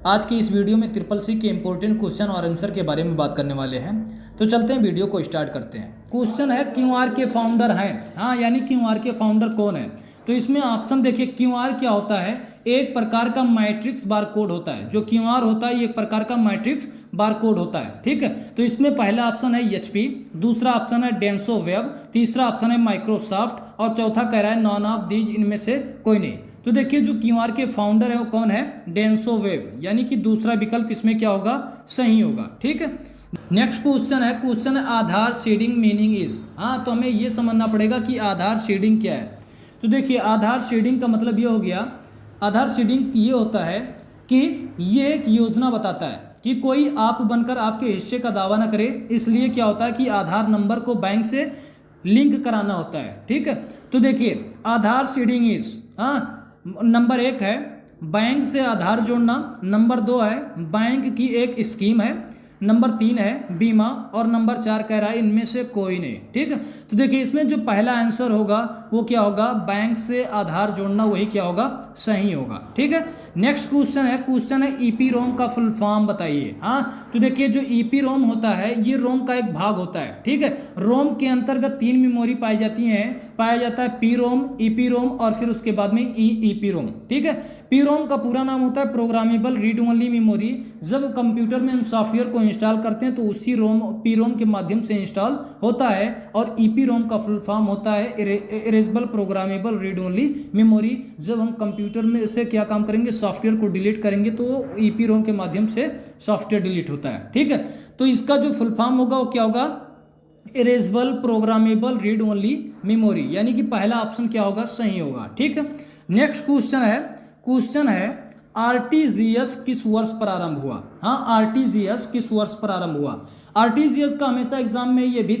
आज की इस वीडियो में CCC के इंपॉर्टेंट क्वेश्चन और आंसर के बारे में बात करने वाले हैं। तो चलते हैं वीडियो को स्टार्ट करते हैं। क्वेश्चन है क्यूआर के फाउंडर हैं, हाँ यानी क्यूआर के फाउंडर कौन है। तो इसमें ऑप्शन देखिए, क्यूआर क्या होता है, एक प्रकार का मैट्रिक्स बारकोड होता है। जो क्यूआर होता है ये एक प्रकार का मैट्रिक्स बारकोड होता है, ठीक है। तो इसमें पहला ऑप्शन है एचपी, दूसरा ऑप्शन है डेंसो वेब, तीसरा ऑप्शन है माइक्रोसॉफ्ट और चौथा कह रहा है नॉन ऑफ दीज, इनमें से कोई नहीं। तो देखिए जो क्यूआर के फाउंडर है वो कौन है, डेंसो वेब, यानी कि दूसरा विकल्प इसमें क्या होगा, सही होगा, ठीक है। नेक्स्ट क्वेश्चन है आधार शेडिंग मीनिंग इज। हाँ तो हमें ये समझना पड़ेगा कि आधार शेडिंग क्या है। तो देखिए आधार शेडिंग का मतलब ये हो गया, आधार शेडिंग ये होता है कि ये एक योजना बताता है कि कोई आप बनकर आपके हिस्से का दावा ना करे, इसलिए क्या होता है कि आधार नंबर को बैंक से लिंक कराना होता है, ठीक है। तो देखिए आधार शेडिंग इज, हाँ नंबर 1 है बैंक से आधार जोड़ना, नंबर 2 है बैंक की एक स्कीम है, नंबर 3 है बीमा और नंबर 4 कह रहा है इनमें से कोई नहीं, ठीक है। तो देखिए इसमें जो पहला आंसर होगा वो क्या होगा, बैंक से आधार जोड़ना, वही क्या होगा, सही होगा, ठीक है। नेक्स्ट क्वेश्चन है ईपी रोम का फुल फॉर्म बताइए। हाँ तो देखिए जो ईपी रोम होता है ये रोम का एक भाग होता है, ठीक है। रोम के अंतर्गत 3 मेमोरी पाई जाती हैं, पाया जाता है पी रोम, ईपी रोम और फिर उसके बाद में ईपी रोम, ठीक है। पी रोम का पूरा नाम होता है प्रोग्रामेबल रीड ओनली मेमोरी। जब कंप्यूटर में हम सॉफ्टवेयर को इंस्टॉल करते हैं तो उसी पी रोम के माध्यम से इंस्टॉल होता है। और ईपी रोम का फुल फॉर्म होता है erasable programmable read only memory. जब हम कंप्यूटर में से क्या काम करेंगे, सॉफ्टवेयर को डिलीट करेंगे तो ईपी रोम के माध्यम से सॉफ्टवेयर डिलीट होता है, ठीक है। तो इसका जो फुल फॉर्म होगा वो क्या होगा, erasable programmable read only memory, यानी कि पहला ऑप्शन क्या होगा, सही होगा, ठीक है। नेक्स्ट क्वेश्चन है आरटीजीएस किस वर्ष प्रारंभ हुआ। हाँ आरटीजीएस किस वर्ष प्रारंभ हुआ। आरटीजीएस का हमेशा एग्जाम में ये भी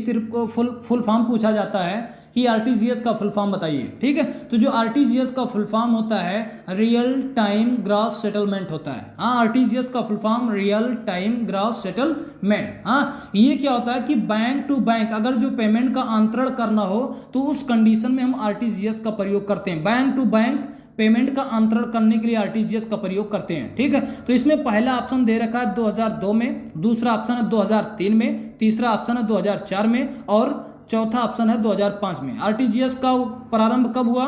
फुल फॉर्म पूछा जाता है कि आरटीजीएस का फुल फॉर्म बताइए, ठीक है। तो जो आरटीजीएस का फुल फॉर्म होता है रियल टाइम ग्रॉस सेटलमेंट होता है। हाँ आरटीजीएस का full form real time gross settlement. हाँ ये क्या होता है कि बैंक टू बैंक अगर जो पेमेंट का अंतरण करना हो तो उस कंडीशन में हम आरटीजीएस का प्रयोग करते हैं। बैंक टू बैंक पेमेंट का अंतरण करने के लिए आरटीजीएस का प्रयोग करते हैं, ठीक है। तो इसमें पहला ऑप्शन दे रखा है 2002 में, दूसरा ऑप्शन है 2003 में, तीसरा ऑप्शन है 2004 में और चौथा ऑप्शन है 2005 में। आरटीजीएस का प्रारंभ कब हुआ,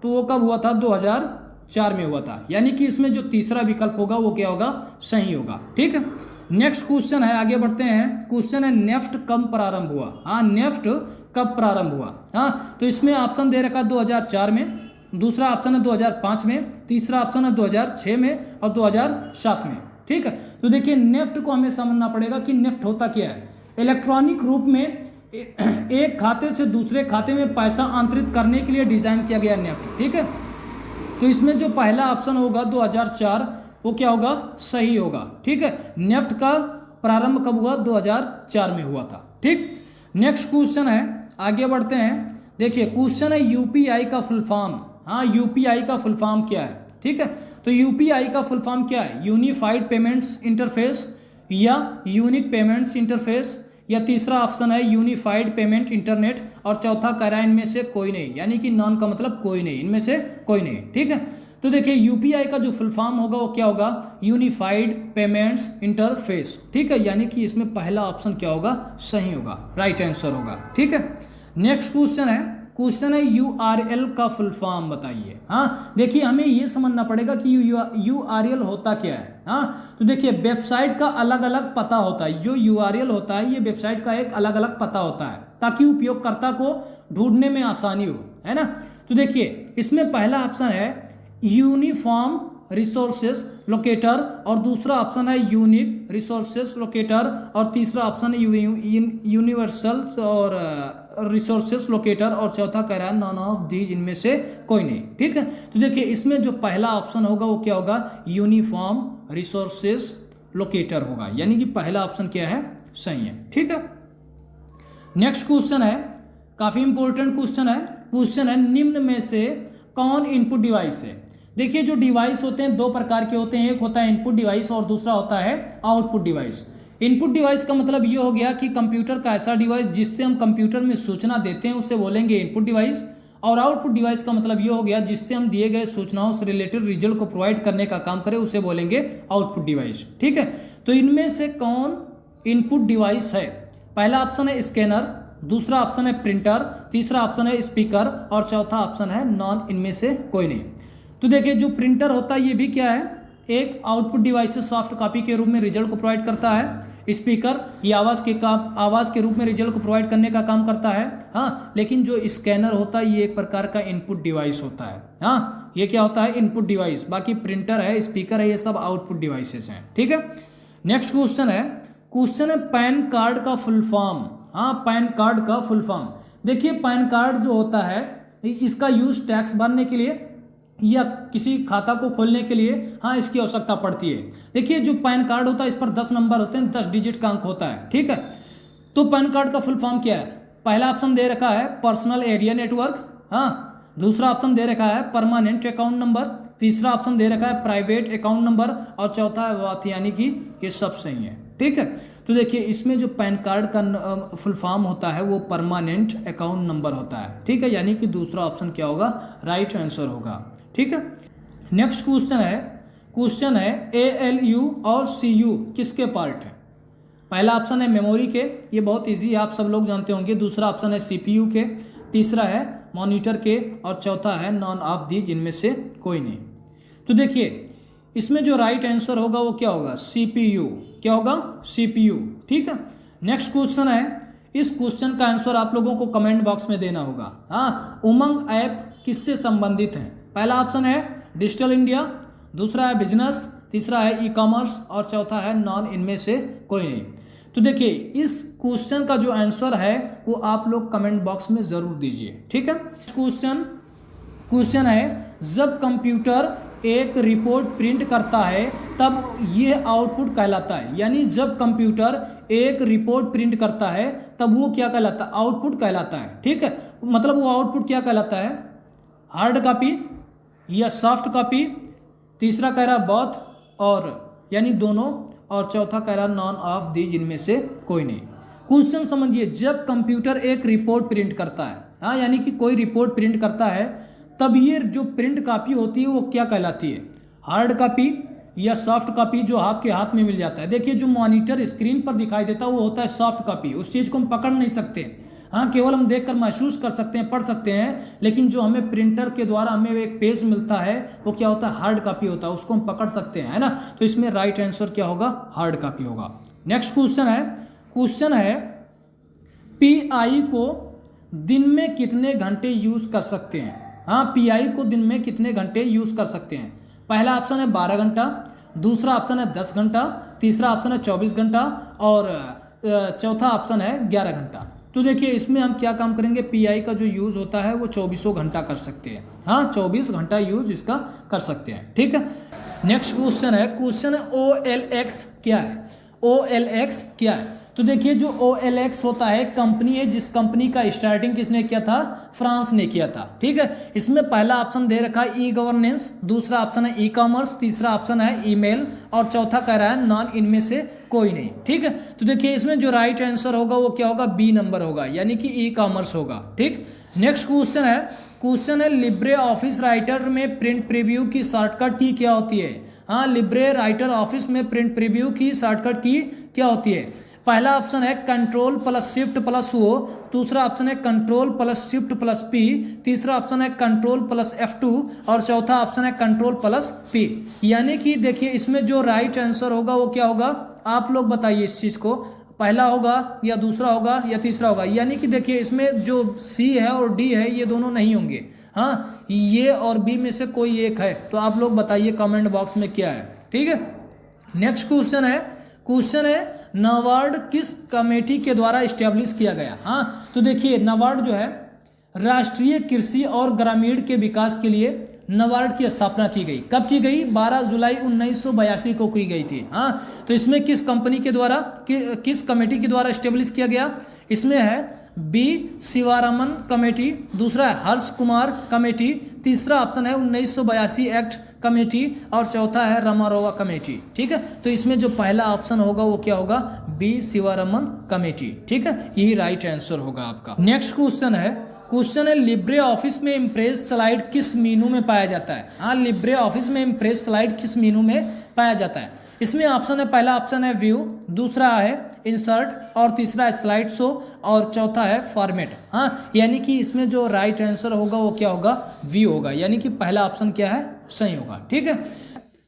तो वो कब हुआ था, 2004 में हुआ था, यानी कि इसमें जो तीसरा विकल्प होगा वो क्या होगा, सही होगा, ठीक है। नेक्स्ट क्वेश्चन है, आगे बढ़ते हैं। क्वेश्चन है नेफ्ट कब प्रारंभ हुआ। हाँ नेफ्ट कब प्रारंभ हुआ। हाँ तो इसमें ऑप्शन दे रखा 2004 में, दूसरा ऑप्शन है 2005 में, तीसरा ऑप्शन है 2006 में और 2007 में, ठीक है। तो देखिए नेफ्ट को हमें समझना पड़ेगा कि नेफ्ट होता क्या है। इलेक्ट्रॉनिक रूप में एक खाते से दूसरे खाते में पैसा अंतरित करने के लिए डिजाइन किया गया नेफ्ट, ठीक है। तो इसमें जो पहला ऑप्शन होगा 2004 वो क्या होगा, सही होगा, ठीक है। नेफ्ट का प्रारंभ कब हुआ, 2004 में हुआ था, ठीक। नेक्स्ट क्वेश्चन है, आगे बढ़ते हैं। देखिए क्वेश्चन है यूपीआई का फुल फॉर्म। हाँ यूपीआई का फुल फॉर्म क्या है, ठीक है। तो यूपीआई का फुल फॉर्म क्या है, यूनिफाइड पेमेंट्स इंटरफेस या यूनिक पेमेंट्स इंटरफेस या तीसरा ऑप्शन है यूनिफाइड पेमेंट इंटरनेट और चौथा कह रहा है इनमें से कोई नहीं, यानी कि नॉन का मतलब कोई नहीं, इनमें से कोई नहीं, ठीक है। तो देखिए यूपीआई का जो फुल फॉर्म होगा वो क्या होगा, यूनिफाइड पेमेंट्स इंटरफेस, ठीक है। यानी कि इसमें पहला ऑप्शन क्या होगा, सही होगा, राइट आंसर होगा, ठीक है। नेक्स्ट क्वेश्चन है यूआरएल का फुल फॉर्म बताइए। हाँ देखिए हमें ये समझना पड़ेगा कि यूआरएल होता क्या है। हाँ तो देखिए वेबसाइट का अलग अलग पता होता है। जो यूआरएल होता है ये वेबसाइट का एक अलग अलग पता होता है ताकि उपयोगकर्ता को ढूंढने में आसानी हो, है ना। तो देखिए इसमें पहला ऑप्शन है यूनिफॉर्म रिसोर्सेस लोकेटर और दूसरा ऑप्शन है यूनिक रिसोर्सेस लोकेटर और तीसरा ऑप्शन है यूनिवर्सल और रिसोर्सेस लोकेटर और चौथा कह रहा है नॉन ऑफ दीज, इनमें से कोई नहीं, ठीक है। तो देखिए इसमें जो पहला ऑप्शन होगा वो क्या होगा, यूनिफॉर्म रिसोर्सेस लोकेटर होगा, यानी कि पहला ऑप्शन क्या है, सही है, ठीक है। नेक्स्ट क्वेश्चन है, काफी इंपॉर्टेंट क्वेश्चन है निम्न में से कौन इनपुट डिवाइस है। देखिए जो डिवाइस होते हैं दो प्रकार के होते हैं, एक होता है इनपुट डिवाइस और दूसरा होता है आउटपुट डिवाइस। इनपुट डिवाइस का मतलब ये हो गया कि कंप्यूटर का ऐसा डिवाइस जिससे हम कंप्यूटर में सूचना देते हैं उसे बोलेंगे इनपुट डिवाइस। और आउटपुट डिवाइस का मतलब ये हो गया जिससे हम दिए गए सूचनाओं से रिलेटेड रिजल्ट को प्रोवाइड करने का काम करें, उसे बोलेंगे आउटपुट डिवाइस। ठीक है, तो इनमें से कौन इनपुट डिवाइस है? पहला ऑप्शन है स्कैनर, दूसरा ऑप्शन है प्रिंटर, तीसरा ऑप्शन है स्पीकर और चौथा ऑप्शन है नॉन, इनमें से कोई नहीं। तो देखिए जो प्रिंटर होता है ये भी क्या है, एक आउटपुट डिवाइस से सॉफ्ट कॉपी के रूप में रिजल्ट को प्रोवाइड करता है। स्पीकर ये आवाज़ के रूप में रिजल्ट को प्रोवाइड करने का काम करता है। हाँ, लेकिन जो स्कैनर होता है ये एक प्रकार का इनपुट डिवाइस होता है। हाँ, ये क्या होता है, इनपुट डिवाइस। बाकी प्रिंटर है, स्पीकर है, ये सब आउटपुट डिवाइसेस हैं। ठीक है, नेक्स्ट क्वेश्चन है पैन कार्ड का फुल फॉर्म। हाँ, पैन कार्ड का फुल फॉर्म। देखिए पैन कार्ड जो होता है इसका यूज टैक्स भरने के लिए या किसी खाता को खोलने के लिए हाँ इसकी आवश्यकता पड़ती है। देखिए जो पैन कार्ड होता है इस पर 10 नंबर होते हैं, 10 डिजिट का अंक होता है। ठीक है, तो पैन कार्ड का फुल फॉर्म क्या है? पहला ऑप्शन दे रखा है पर्सनल एरिया नेटवर्क, हाँ, दूसरा ऑप्शन दे रखा है परमानेंट अकाउंट नंबर, तीसरा ऑप्शन दे रखा है प्राइवेट अकाउंट नंबर और चौथा है बात, यानी कि ये सब सही है। ठीक है, तो देखिए इसमें जो पैन कार्ड का फुल फॉर्म होता है वो परमानेंट अकाउंट नंबर होता है। ठीक है, यानी कि दूसरा ऑप्शन क्या होगा, राइट आंसर होगा। ठीक है, नेक्स्ट क्वेश्चन है ALU और CU किसके पार्ट है? पहला ऑप्शन है मेमोरी के, ये बहुत इजी है, आप सब लोग जानते होंगे। दूसरा ऑप्शन है CPU के, तीसरा है मॉनिटर के और चौथा है नॉन ऑफ दी, जिनमें से कोई नहीं। तो देखिए इसमें जो राइट आंसर होगा वो क्या होगा, CPU। क्या होगा, CPU। ठीक है, नेक्स्ट क्वेश्चन है, इस क्वेश्चन का आंसर आप लोगों को कमेंट बॉक्स में देना होगा। हाँ, उमंग ऐप किससे संबंधित है? पहला ऑप्शन है डिजिटल इंडिया, दूसरा है बिजनेस, तीसरा है ई-कॉमर्स और चौथा है नॉन, इनमें से कोई नहीं। तो देखिए इस क्वेश्चन का जो आंसर है वो आप लोग कमेंट बॉक्स में जरूर दीजिए। ठीक है, क्वेश्चन है जब कंप्यूटर एक रिपोर्ट प्रिंट करता है तब ये आउटपुट कहलाता है। यानी जब कंप्यूटर एक रिपोर्ट प्रिंट करता है तब वो क्या कहलाता है, आउटपुट कहलाता है। ठीक है, मतलब वो आउटपुट क्या कहलाता है, हार्ड कॉपी या सॉफ्ट कॉपी, तीसरा कह रहा बोथ और यानी दोनों, और चौथा कह रहा नॉन ऑफ दी, जिनमें से कोई नहीं। क्वेश्चन समझिए, जब कंप्यूटर एक रिपोर्ट प्रिंट करता है, हाँ, यानी कि कोई रिपोर्ट प्रिंट करता है तब ये जो प्रिंट कॉपी होती है वो क्या कहलाती है, हार्ड कॉपी या सॉफ्ट कॉपी, जो आपके हाथ में मिल जाता है। देखिए जो मॉनिटर स्क्रीन पर दिखाई देता है वो होता है सॉफ्ट कॉपी, उस चीज़ को हम पकड़ नहीं सकते। हाँ, केवल हम देखकर महसूस कर सकते हैं, पढ़ सकते हैं, लेकिन जो हमें प्रिंटर के द्वारा हमें एक पेज मिलता है वो क्या होता है, हार्ड कॉपी होता है, उसको हम पकड़ सकते हैं, है ना। तो इसमें राइट आंसर क्या होगा, हार्ड कॉपी होगा। नेक्स्ट क्वेश्चन है PI को दिन में कितने घंटे यूज कर सकते हैं? हाँ, PI को दिन में कितने घंटे यूज कर सकते हैं? पहला ऑप्शन है 12 घंटा, दूसरा ऑप्शन है 10 घंटा, तीसरा ऑप्शन है 24 घंटा और चौथा ऑप्शन है 11 घंटा। तो देखिए इसमें हम क्या काम करेंगे, PI का जो यूज़ होता है वो 24 घंटा कर सकते हैं। हाँ, 24 घंटा यूज इसका कर सकते हैं। ठीक है, नेक्स्ट क्वेश्चन है OLX क्या है? OLX क्या है? तो देखिए जो OLX होता है कंपनी है, जिस कंपनी का स्टार्टिंग किसने किया था, फ्रांस ने किया था। ठीक है, इसमें पहला ऑप्शन दे रखा है ई-गवर्नेंस, दूसरा ऑप्शन है ई-कॉमर्स, तीसरा ऑप्शन है ईमेल और चौथा कह रहा है नॉन, इनमें से कोई नहीं। ठीक है, तो देखिए इसमें जो राइट आंसर होगा वो क्या होगा, B नंबर होगा, यानी कि ई-कॉमर्स होगा। ठीक, नेक्स्ट क्वेश्चन है लिब्रे ऑफिस राइटर में प्रिंट प्रीव्यू की शॉर्टकट की क्या होती है? हाँ, लिब्रे राइटर ऑफिस में प्रिंट प्रीव्यू की शॉर्टकट की क्या होती है? पहला ऑप्शन है Ctrl+Shift+O, दूसरा ऑप्शन है Ctrl+Shift+P, तीसरा ऑप्शन है Ctrl+F2 और चौथा ऑप्शन है Ctrl+P। यानी कि देखिए इसमें जो राइट आंसर होगा वो क्या होगा, आप लोग बताइए इस चीज़ को, पहला होगा या दूसरा होगा या तीसरा होगा। यानी कि देखिए इसमें जो C है और D है ये दोनों नहीं होंगे। हाँ, ये और B में से कोई एक है, तो आप लोग बताइए कमेंट बॉक्स में क्या है। ठीक है, नेक्स्ट क्वेश्चन है नाबार्ड किस कमेटी के द्वारा इस्टेब्लिश किया गया? हाँ, तो देखिए नाबार्ड जो है राष्ट्रीय कृषि और ग्रामीण के विकास के लिए नाबार्ड की स्थापना की गई। कब की गई? 12 जुलाई 1982 को की गई थी। हाँ, तो इसमें किस कंपनी के द्वारा किस कमेटी के द्वारा इस्टेब्लिश किया गया? इसमें है B शिवारामन कमेटी, दूसरा है हर्ष कुमार कमेटी, तीसरा ऑप्शन है 1982 एक्ट कमेटी और चौथा है रामारोवा कमेटी। ठीक है, तो इसमें जो पहला ऑप्शन होगा वो क्या होगा, B शिवारामन कमेटी। ठीक है, यही राइट आंसर होगा आपका। नेक्स्ट क्वेश्चन है लिब्रे ऑफिस में इम्प्रेस स्लाइड किस मीनू में पाया जाता है। हाँ, लिब्रे ऑफिस में इम्प्रेस स्लाइड किस मीनू में पाया जाता है। इसमें ऑप्शन है, पहला ऑप्शन है व्यू, दूसरा है इंसर्ट और तीसरा है स्लाइड शो और चौथा है फॉर्मेट। हाँ, यानी कि इसमें जो राइट आंसर होगा वो क्या होगा, व्यू होगा, यानी कि पहला ऑप्शन क्या है, सही होगा। ठीक है।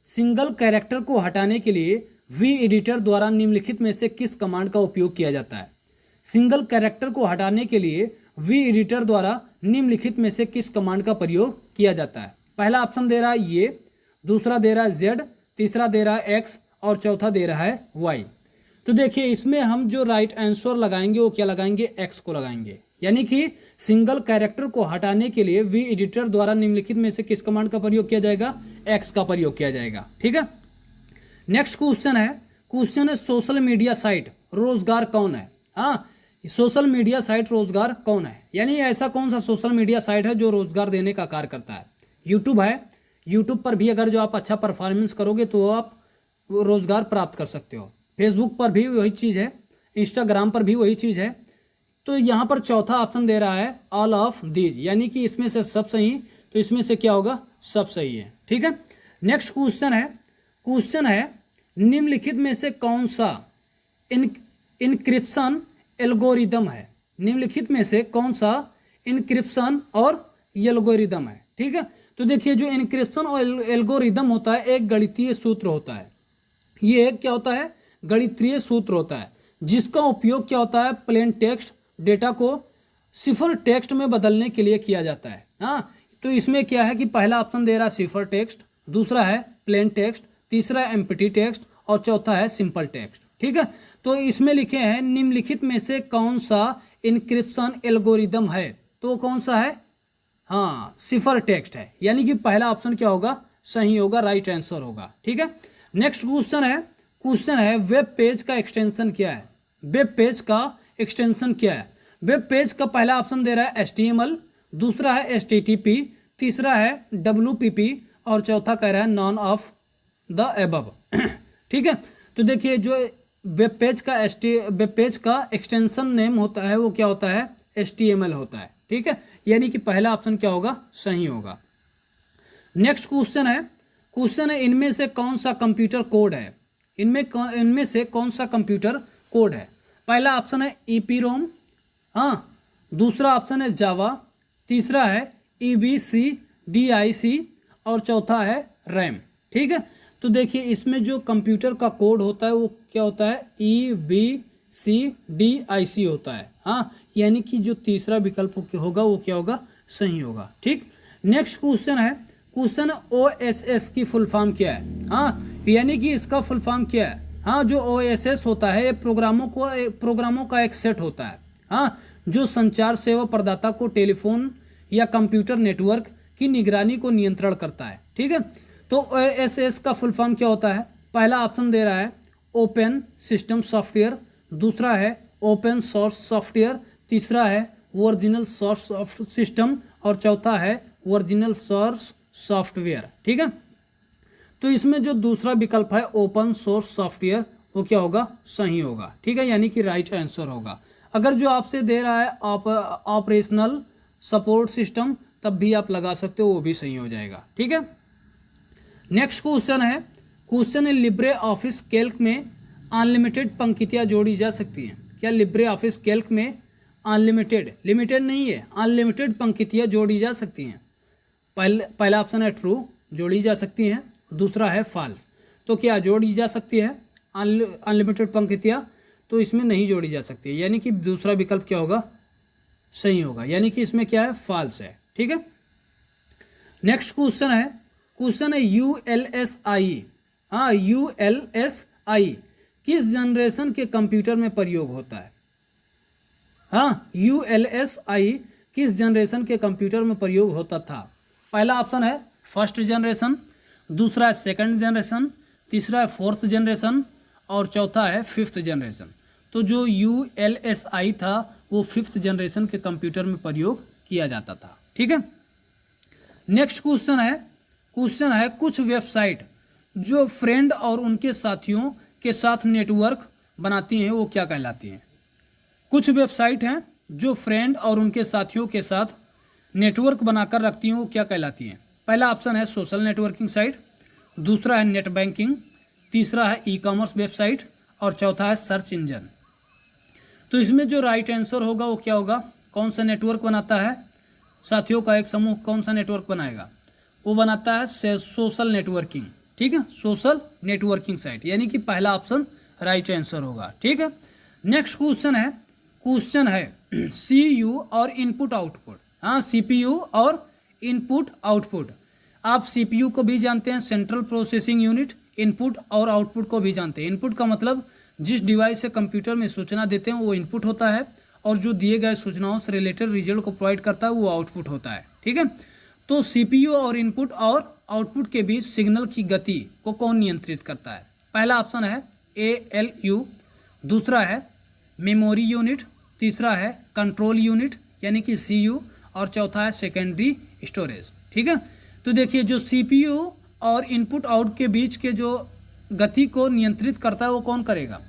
सिंगल कैरेक्टर को हटाने के लिए वी एडिटर द्वारा निम्नलिखित में से किस कमांड का उपयोग किया जाता है। सिंगल कैरेक्टर को हटाने के लिए वी एडिटर द्वारा निम्नलिखित में से किस कमांड का प्रयोग किया जाता है। पहला ऑप्शन दे रहा है ये, दूसरा दे रहा है जेड, तीसरा दे रहा है एक्स और चौथा दे रहा है वाई। तो देखिए इसमें हम जो राइट आंसर लगाएंगे वो क्या लगाएंगे, एक्स को लगाएंगे, यानी कि सिंगल कैरेक्टर को हटाने के लिए वी एडिटर द्वारा निम्नलिखित में से किस कमांड का प्रयोग किया जाएगा, एक्स का प्रयोग किया जाएगा। ठीक है। नेक्स्ट क्वेश्चन है सोशल मीडिया साइट रोजगार कौन है। हाँ, सोशल मीडिया साइट रोजगार कौन है, यानी ऐसा कौन सा सोशल मीडिया साइट है जो रोजगार देने का कार्य करता है। यूट्यूब है, यूट्यूब पर भी अगर जो आप अच्छा परफॉर्मेंस करोगे तो आप रोजगार प्राप्त कर सकते हो। फेसबुक पर भी वही चीज़ है, इंस्टाग्राम पर भी वही चीज़ है। तो यहाँ पर चौथा ऑप्शन दे रहा है ऑल ऑफ दीज, यानी कि इसमें से सब सही, तो इसमें से क्या होगा, सब सही है। ठीक है। नेक्स्ट क्वेश्चन है निम्नलिखित में से कौन सा इनक्रिप्शन एल्गोरिदम है। निम्नलिखित में से कौन सा इनक्रिप्शन और एल्गोरिदम है। ठीक है। तो देखिए जो इनक्रिप्शन और एल्गोरिदम होता है एक गणितीय सूत्र होता है। ये एक क्या होता है, गणितीय सूत्र होता है, जिसका उपयोग क्या होता है, प्लेन टेक्स्ट डेटा को सिफर टेक्स्ट में बदलने के लिए किया जाता है। हाँ, तो इसमें क्या है कि पहला ऑप्शन दे रहा है सिफर टेक्स्ट, दूसरा है प्लेन टेक्स्ट, तीसरा है एम्प्टी टेक्स्ट और चौथा है सिंपल टेक्स्ट। ठीक है। तो इसमें लिखे हैं निम्नलिखित में से कौन सा इनक्रिप्शन एल्गोरिदम है, तो कौन सा है, हाँ सिफर टेक्स्ट है, यानी कि पहला ऑप्शन क्या होगा, सही होगा, राइट आंसर होगा। ठीक है। नेक्स्ट क्वेश्चन है वेब पेज का एक्सटेंशन क्या है। वेब पेज का एक्सटेंशन क्या है। वेब पेज का पहला ऑप्शन दे रहा है HTML, दूसरा है HTTP, तीसरा है WPP और चौथा कह रहा है नॉन ऑफ द एबव। ठीक है। तो देखिए जो वेब पेज का एक्सटेंशन नेम होता है वो क्या होता है, HTML होता है। ठीक है, यानी कि पहला ऑप्शन क्या होगा, सही होगा। नेक्स्ट क्वेश्चन है इनमें से कौन सा कंप्यूटर कोड है। इनमें से कौन सा कंप्यूटर कोड है। पहला ऑप्शन है EPROM, हाँ, दूसरा ऑप्शन है जावा, तीसरा है EBCDIC और चौथा है रैम। ठीक है। तो देखिए इसमें जो कंप्यूटर का कोड होता है वो क्या होता है, EBCDIC होता है। हाँ, यानी कि जो तीसरा विकल्प होगा वो क्या होगा, सही होगा। ठीक। नेक्स्ट क्वेश्चन OSS की फुल फॉर्म क्या है। हाँ, यानी कि इसका फुल फॉर्म क्या है। हाँ, जो OSS होता है प्रोग्रामों का एक सेट होता है। हाँ, जो संचार सेवा प्रदाता को टेलीफोन या कंप्यूटर नेटवर्क की निगरानी को नियंत्रण करता है। ठीक है। तो OSS का फुल फॉर्म क्या होता है। पहला ऑप्शन दे रहा है ओपन सिस्टम सॉफ्टवेयर, दूसरा है ओपन सोर्स सॉफ्टवेयर, तीसरा है ओरिजिनल सोर्स सिस्टम और चौथा है ओरिजिनल सोर्स सॉफ्टवेयर। ठीक है। तो इसमें जो दूसरा विकल्प है ओपन सोर्स सॉफ्टवेयर वो क्या होगा, सही होगा। ठीक है, यानी कि राइट आंसर होगा। अगर जो आपसे दे रहा है ऑपरेशनल सपोर्ट सिस्टम तब भी आप लगा सकते हो, वो भी सही हो जाएगा। ठीक है। नेक्स्ट क्वेश्चन है लिब्रे ऑफिस कैल्क में अनलिमिटेड पंक्तियाँ जोड़ी जा सकती हैं। क्या लिब्रे ऑफिस कैल्क में लिमिटेड नहीं है, अनलिमिटेड पंक्तियाँ जोड़ी जा सकती हैं। पहला ऑप्शन है ट्रू, जोड़ी जा सकती हैं, दूसरा है फॉल्स। तो क्या जोड़ी जा सकती है अनलिमिटेड पंक्तियाँ, तो इसमें नहीं जोड़ी जा सकती है, यानी कि दूसरा विकल्प क्या होगा, सही होगा, यानी कि इसमें क्या है, फॉल्स है। ठीक है। नेक्स्ट क्वेश्चन है ULSI। हाँ, ULSI किस जनरेशन के कंप्यूटर में प्रयोग होता है। हाँ, ULSI किस जनरेशन के कंप्यूटर में प्रयोग होता था। पहला ऑप्शन है फर्स्ट जनरेशन, दूसरा है सेकंड जनरेशन, तीसरा है फोर्थ जनरेशन और चौथा है फिफ्थ जनरेशन। तो जो ULSI था वो फिफ्थ जनरेशन के कंप्यूटर में प्रयोग किया जाता था। ठीक है। नेक्स्ट क्वेश्चन है कुछ वेबसाइट जो फ्रेंड और उनके साथियों के साथ नेटवर्क बनाती हैं वो क्या कहलाती हैं। कुछ वेबसाइट हैं जो फ्रेंड और उनके साथियों के साथ नेटवर्क बनाकर रखती हैं वो क्या कहलाती हैं? पहला ऑप्शन है सोशल नेटवर्किंग साइट, दूसरा है नेट बैंकिंग, तीसरा है ई कॉमर्स वेबसाइट और चौथा है सर्च इंजन। तो इसमें जो राइट आंसर होगा वो क्या होगा? कौन सा नेटवर्क बनाता है साथियों का एक समूह, कौन सा नेटवर्क बनाएगा? वो बनाता है सोशल नेटवर्किंग। ठीक है, सोशल नेटवर्किंग साइट, यानी कि पहला ऑप्शन राइट आंसर होगा। ठीक है, नेक्स्ट क्वेश्चन है सीयू और इनपुट आउटपुट। हाँ, सीपीयू और इनपुट आउटपुट। आप सीपीयू को भी जानते हैं, सेंट्रल प्रोसेसिंग यूनिट। इनपुट और आउटपुट को भी जानते हैं। इनपुट का मतलब जिस डिवाइस से कंप्यूटर में सूचना देते हैं वो इनपुट होता है, और जो दिए गए सूचनाओं से रिलेटेड रिजल्ट को प्रोवाइड करता है वो आउटपुट होता है। ठीक है, तो सीपीयू और इनपुट और आउटपुट के बीच सिग्नल की गति को कौन नियंत्रित करता है? पहला ऑप्शन है एएलयू, दूसरा है मेमोरी यूनिट, तीसरा है कंट्रोल यूनिट यानी कि सीयू, और चौथा है सेकेंडरी स्टोरेज। ठीक है, तो देखिए जो सीपीयू और इनपुट आउट के बीच के जो गति को नियंत्रित करता है वो कौन करेगा?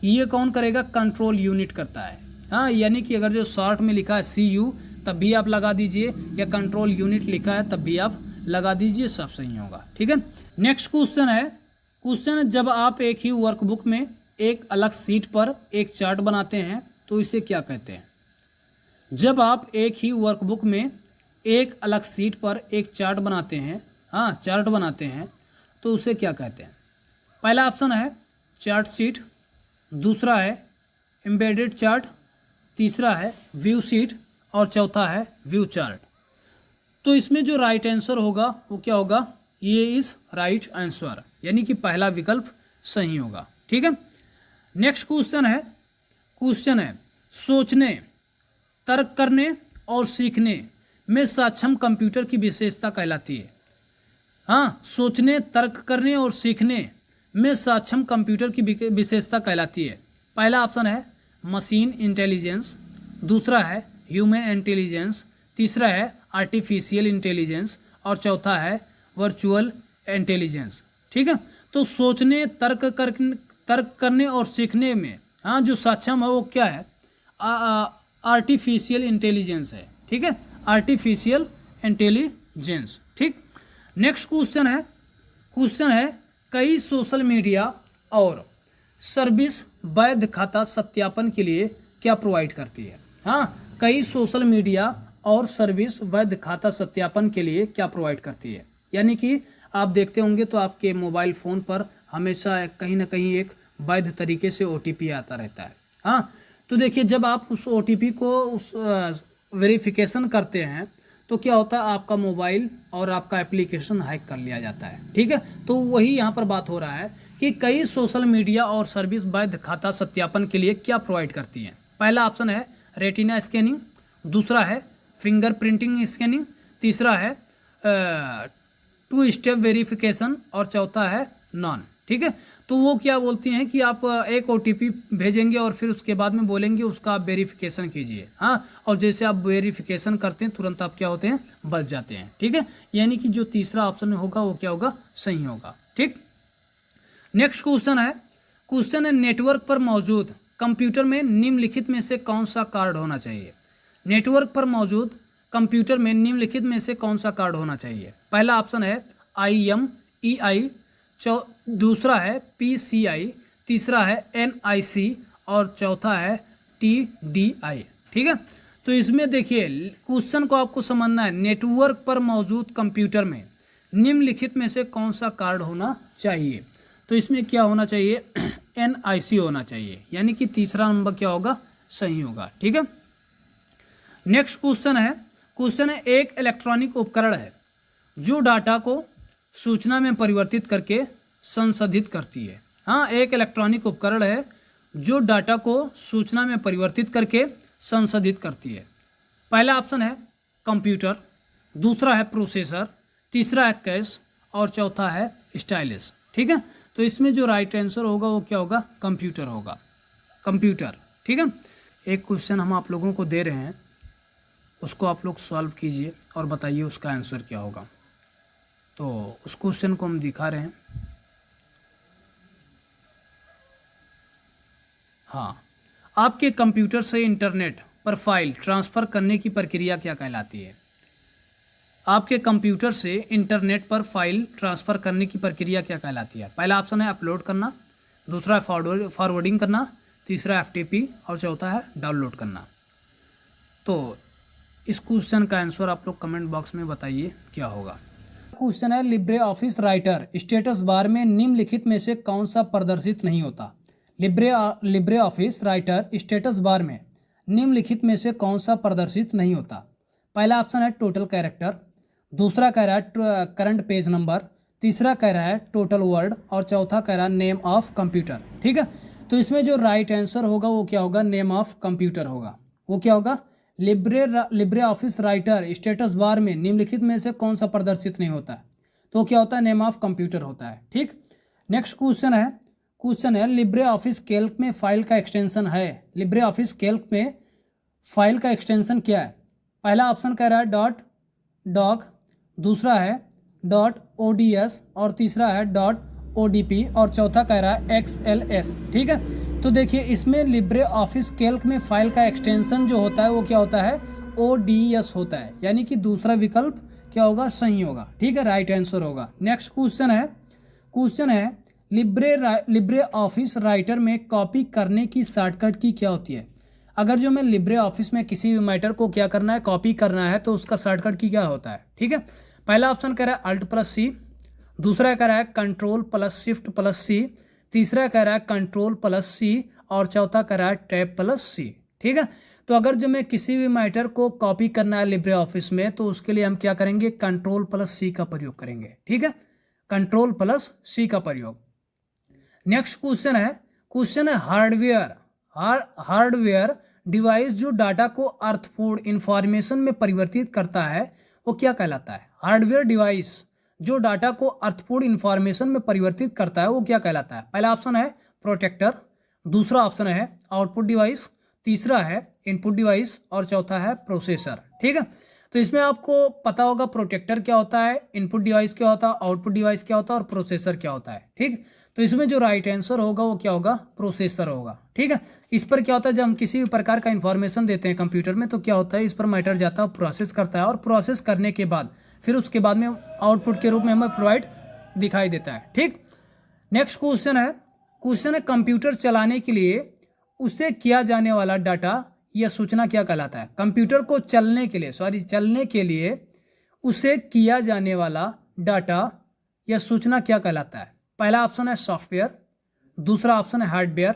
ये कौन करेगा? कंट्रोल यूनिट करता है। हाँ, यानी कि अगर जो शॉर्ट में लिखा है सीयू तब भी आप लगा दीजिए, या कंट्रोल यूनिट लिखा है तब भी आप लगा दीजिए, सब सही होगा। ठीक है, नेक्स्ट क्वेश्चन है जब आप एक ही वर्कबुक में एक अलग सीट पर एक चार्ट बनाते हैं तो इसे क्या कहते हैं? जब आप एक ही वर्कबुक में एक अलग सीट पर एक चार्ट बनाते हैं, हाँ चार्ट बनाते हैं, तो उसे क्या कहते हैं? पहला ऑप्शन है चार्ट शीट, दूसरा है एम्बेडेड चार्ट, तीसरा है व्यू शीट और चौथा है व्यू चार्ट। तो इसमें जो राइट आंसर होगा वो क्या होगा? ये इज राइट आंसर, यानी कि पहला विकल्प सही होगा। ठीक है, नेक्स्ट क्वेश्चन है सोचने, तर्क करने और सीखने में सक्षम कंप्यूटर की विशेषता कहलाती है। हाँ, सोचने, तर्क करने और सीखने में सक्षम कंप्यूटर की विशेषता कहलाती है। पहला ऑप्शन है मशीन इंटेलिजेंस, दूसरा है ह्यूमन इंटेलिजेंस, तीसरा है आर्टिफिशियल इंटेलिजेंस और चौथा है वर्चुअल इंटेलिजेंस। ठीक है, तो सोचने, तर्क करने और सीखने में हाँ जो सक्षम है वो क्या है? आर्टिफिशियल इंटेलिजेंस है। ठीक है, आर्टिफिशियल इंटेलिजेंस। ठीक, नेक्स्ट क्वेश्चन है कई सोशल मीडिया और सर्विस वैध खाता सत्यापन के लिए क्या प्रोवाइड करती है? हाँ, कई सोशल मीडिया और सर्विस वैध खाता सत्यापन के लिए क्या प्रोवाइड करती है? यानी कि आप देखते होंगे तो आपके मोबाइल फ़ोन पर हमेशा कहीं ना कहीं एक वैध तरीके से OTP आता रहता है। हाँ, तो देखिए जब आप उस OTP को उस वेरिफिकेशन करते हैं तो क्या होता है? आपका मोबाइल और आपका एप्लीकेशन हैक कर लिया जाता है। ठीक है, तो वही यहाँ पर बात हो रहा है कि कई सोशल मीडिया और सर्विस वैध खाता सत्यापन के लिए क्या प्रोवाइड करती हैं। पहला ऑप्शन है रेटिना स्कैनिंग, दूसरा है फिंगर प्रिंटिंग स्कैनिंग, तीसरा है 2 स्टेप वेरिफिकेशन और चौथा है नॉन। ठीक है, तो वो क्या बोलती हैं कि आप एक OTP भेजेंगे और फिर उसके बाद में बोलेंगे उसका आप वेरिफिकेशन कीजिए। हाँ, और जैसे आप वेरिफिकेशन करते हैं तुरंत आप क्या होते हैं? बच जाते हैं। ठीक है, यानी कि जो तीसरा ऑप्शन होगा वो क्या होगा? सही होगा। ठीक, नेक्स्ट क्वेश्चन है नेटवर्क पर मौजूद कंप्यूटर में निम्नलिखित में से कौन सा कार्ड होना चाहिए? नेटवर्क पर मौजूद कंप्यूटर में निम्नलिखित में से कौन सा कार्ड होना चाहिए? पहला ऑप्शन है IMEI, दूसरा है PCI, तीसरा है NIC और चौथा है TDI। ठीक है, तो इसमें देखिए क्वेश्चन को आपको समझना है, नेटवर्क पर मौजूद कंप्यूटर में निम्नलिखित में से कौन सा कार्ड होना चाहिए? तो इसमें क्या होना चाहिए? NIC होना चाहिए, यानी कि तीसरा नंबर क्या होगा? सही होगा। ठीक है, नेक्स्ट क्वेश्चन है एक इलेक्ट्रॉनिक उपकरण है जो डाटा को सूचना में परिवर्तित करके संसाधित करती है। हाँ, एक इलेक्ट्रॉनिक उपकरण है जो डाटा को सूचना में परिवर्तित करके संसाधित करती है। पहला ऑप्शन है कंप्यूटर, दूसरा है प्रोसेसर, तीसरा है कैश और चौथा है स्टाइलिस। ठीक है, तो इसमें जो राइट आंसर होगा वो क्या होगा? कंप्यूटर होगा, कंप्यूटर। ठीक है, एक क्वेश्चन हम आप लोगों को दे रहे हैं, उसको आप लोग सॉल्व कीजिए और बताइए उसका आंसर क्या होगा। तो उस क्वेश्चन को हम दिखा रहे हैं। हाँ, आपके कंप्यूटर से इंटरनेट पर फाइल ट्रांसफ़र करने की प्रक्रिया क्या कहलाती है? आपके कंप्यूटर से इंटरनेट पर फाइल ट्रांसफ़र करने की प्रक्रिया क्या कहलाती है? पहला ऑप्शन है अपलोड करना, दूसरा है फॉरवर्डिंग करना, तीसरा FTP और चौथा है डाउनलोड करना। तो इस क्वेश्चन का आंसर आप लोग कमेंट बॉक्स में बताइए क्या होगा। क्वेश्चन है Libre office writer status bar में निम्नलिखित में से कौन सा प्रदर्शित नहीं होता? Libre office writer status bar में निम्नलिखित में से कौन सा प्रदर्शित नहीं होता? पहला ऑप्शन है टोटल कैरेक्टर, दूसरा कह रहा है करंट पेज नंबर, तीसरा कह रहा है टोटल वर्ड और चौथा कह रहा है नेम ऑफ कंप्यूटर। ठीक है, तो इसमें जो राइट आंसर होगा वो क्या होगा? नेम ऑफ कंप्यूटर होगा। वो क्या होगा? Libre office writer status bar में निम्नलिखित में से कौन सा प्रदर्शित नहीं होता है? तो क्या होता है? नेम ऑफ कंप्यूटर होता है। ठीक, नेक्स्ट क्वेश्चन है लिब्रे ऑफिस कैल्क में फाइल का एक्सटेंशन है। लिब्रे ऑफिस कैल्क में फाइल का एक्सटेंशन क्या है? पहला ऑप्शन कह रहा है .doc, दूसरा है .ods और तीसरा है .odp और चौथा कह रहा है XLS। ठीक है, तो देखिए इसमें लिब्रे ऑफिस कैल्क में फाइल का एक्सटेंशन जो होता है वो क्या होता है? ODS होता है, यानी कि दूसरा विकल्प क्या होगा? सही होगा। ठीक है, राइट आंसर होगा। नेक्स्ट क्वेश्चन है लिब्रे ऑफिस राइटर में कॉपी करने की शॉर्टकट की क्या होती है? अगर जो मैं लिब्रे ऑफिस में किसी भी मैटर को क्या करना है? कॉपी करना है, तो उसका शॉर्टकट की क्या होता है? ठीक है, पहला ऑप्शन कह रहा है Alt+C, दूसरा कह रहा है Ctrl+Shift+C, तीसरा कह रहा है Ctrl+C और चौथा कह रहा है Tab+C। ठीक है, तो अगर जो मैं किसी भी मैटर को कॉपी करना है लिब्रे ऑफिस में, तो उसके लिए हम क्या करेंगे? Ctrl+C का प्रयोग करेंगे। ठीक है, Ctrl+C का प्रयोग। नेक्स्ट क्वेश्चन है हार्डवेयर डिवाइस जो डाटा को अर्थपूर्ण इंफॉर्मेशन में परिवर्तित करता है वो क्या कहलाता है? हार्डवेयर डिवाइस जो डाटा को अर्थपूर्ण इंफॉर्मेशन में परिवर्तित करता है वो क्या कहलाता है? पहला ऑप्शन है प्रोटेक्टर, दूसरा ऑप्शन है आउटपुट डिवाइस, तीसरा है इनपुट डिवाइस और चौथा है प्रोसेसर। ठीक है, तो इसमें आपको पता होगा प्रोटेक्टर क्या होता है, इनपुट डिवाइस क्या होता है, आउटपुट डिवाइस क्या होता है और प्रोसेसर क्या होता है। ठीक, तो इसमें जो राइट आंसर होगा वो क्या होगा? प्रोसेसर होगा। ठीक है, इस पर क्या होता है? जब हम किसी भी प्रकार का इन्फॉर्मेशन देते हैं कंप्यूटर में, तो क्या होता है? इस पर मैटर जाता है, प्रोसेस करता है और प्रोसेस करने के बाद फिर उसके बाद में आउटपुट के रूप में हमें प्रोवाइड दिखाई देता है। ठीक, नेक्स्ट क्वेश्चन है कंप्यूटर चलाने के लिए उसे किया जाने वाला डाटा या सूचना क्या कहलाता है? कंप्यूटर को चलने के लिए उसे किया जाने वाला डाटा या सूचना क्या कहलाता है? पहला ऑप्शन है सॉफ्टवेयर, दूसरा ऑप्शन है हार्डवेयर,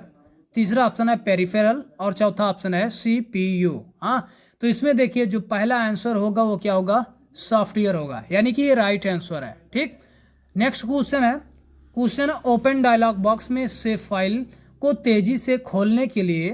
तीसरा ऑप्शन है पेरिफेरल और चौथा ऑप्शन है CPU। हाँ, तो इसमें देखिए जो पहला आंसर होगा वो क्या होगा? सॉफ्टवेयर होगा, यानी कि ये राइट आंसर है। ठीक, नेक्स्ट क्वेश्चन है ओपन डायलॉग बॉक्स में सेव फाइल को तेजी से खोलने के लिए,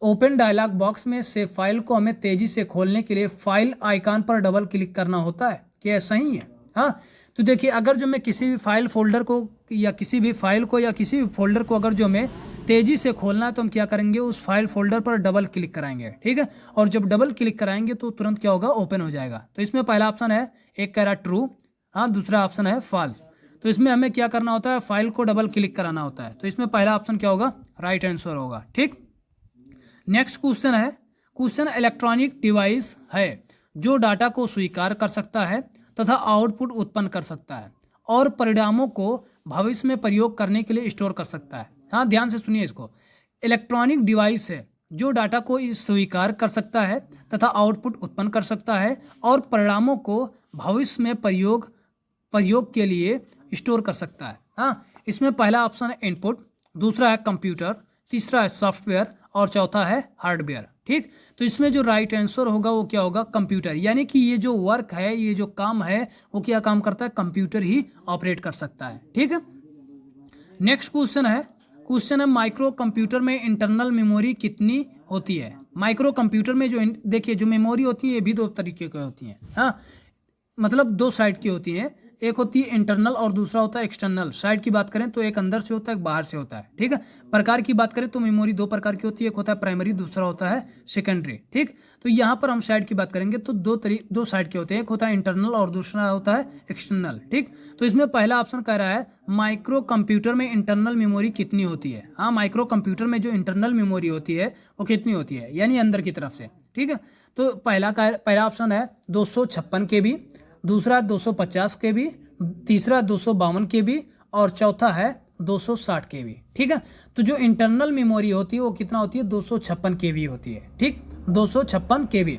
ओपन डायलॉग बॉक्स में सेव फाइल को हमें तेजी से खोलने के लिए फाइल आइकन पर डबल क्लिक करना होता है, क्या सही है? हाँ, तो देखिए अगर जो मैं किसी भी फाइल फोल्डर को या किसी भी फाइल को या किसी भी फोल्डर को अगर जो हमें तेजी से खोलना है तो हम क्या करेंगे? उस फाइल फोल्डर पर डबल क्लिक कराएंगे। ठीक है, और जब डबल क्लिक कराएंगे तो तुरंत क्या होगा? ओपन हो जाएगा। तो इसमें पहला ऑप्शन है, एक कह रहा ट्रू, दूसरा ऑप्शन है फॉल्स। तो इसमें हमें क्या करना होता है? फाइल को डबल क्लिक कराना होता है। तो इसमें पहला ऑप्शन क्या होगा? राइट आंसर होगा। ठीक, नेक्स्ट क्वेश्चन इलेक्ट्रॉनिक डिवाइस है जो डाटा को स्वीकार कर सकता है तथा आउटपुट उत्पन्न कर सकता है और परिणामों को भविष्य में प्रयोग करने के लिए स्टोर कर सकता है। हाँ, ध्यान से सुनिए इसको। इलेक्ट्रॉनिक डिवाइस है जो डाटा को स्वीकार कर सकता है तथा आउटपुट उत्पन्न कर सकता है और परिणामों को भविष्य में प्रयोग के लिए स्टोर कर सकता है। हाँ, इसमें पहला ऑप्शन है इनपुट, दूसरा है कंप्यूटर, तीसरा है सॉफ्टवेयर और चौथा है हार्डवेयर। ठीक, तो इसमें जो राइट आंसर होगा वो क्या होगा? कंप्यूटर, यानी कि ये जो वर्क है, ये जो काम है वो क्या काम करता है? कंप्यूटर ही ऑपरेट कर सकता है। ठीक है, नेक्स्ट क्वेश्चन है माइक्रो कंप्यूटर में इंटरनल मेमोरी कितनी होती है? माइक्रो कंप्यूटर में जो देखिए जो मेमोरी होती है ये भी दो तरीके की होती है। हाँ, मतलब दो साइड की होती हैं। एक होती है इंटरनल और दूसरा होता है एक्सटर्नल। साइड की बात करें तो एक अंदर से होता है, एक बाहर से होता है, ठीक है। प्रकार की बात करें तो मेमोरी दो प्रकार की होती है, एक होता है प्राइमरी, दूसरा होता है सेकेंडरी, ठीक। तो यहाँ पर हम साइड की बात करेंगे तो दो साइड के होते हैं, एक होता है इंटरनल और दूसरा होता है एक्सटर्नल, ठीक। तो इसमें पहला ऑप्शन कह रहा है माइक्रो कंप्यूटर में इंटरनल मेमोरी कितनी होती है। हाँ, माइक्रो कंप्यूटर में जो इंटरनल मेमोरी होती है वो कितनी होती है, यानी अंदर की तरफ से, ठीक है। तो पहला ऑप्शन है 256 KB, दूसरा 250 KB, तीसरा 252 KB और चौथा है 260 KB, ठीक है। तो जो इंटरनल मेमोरी होती है वो कितना होती है, 256 KB होती है, ठीक, 256 KB।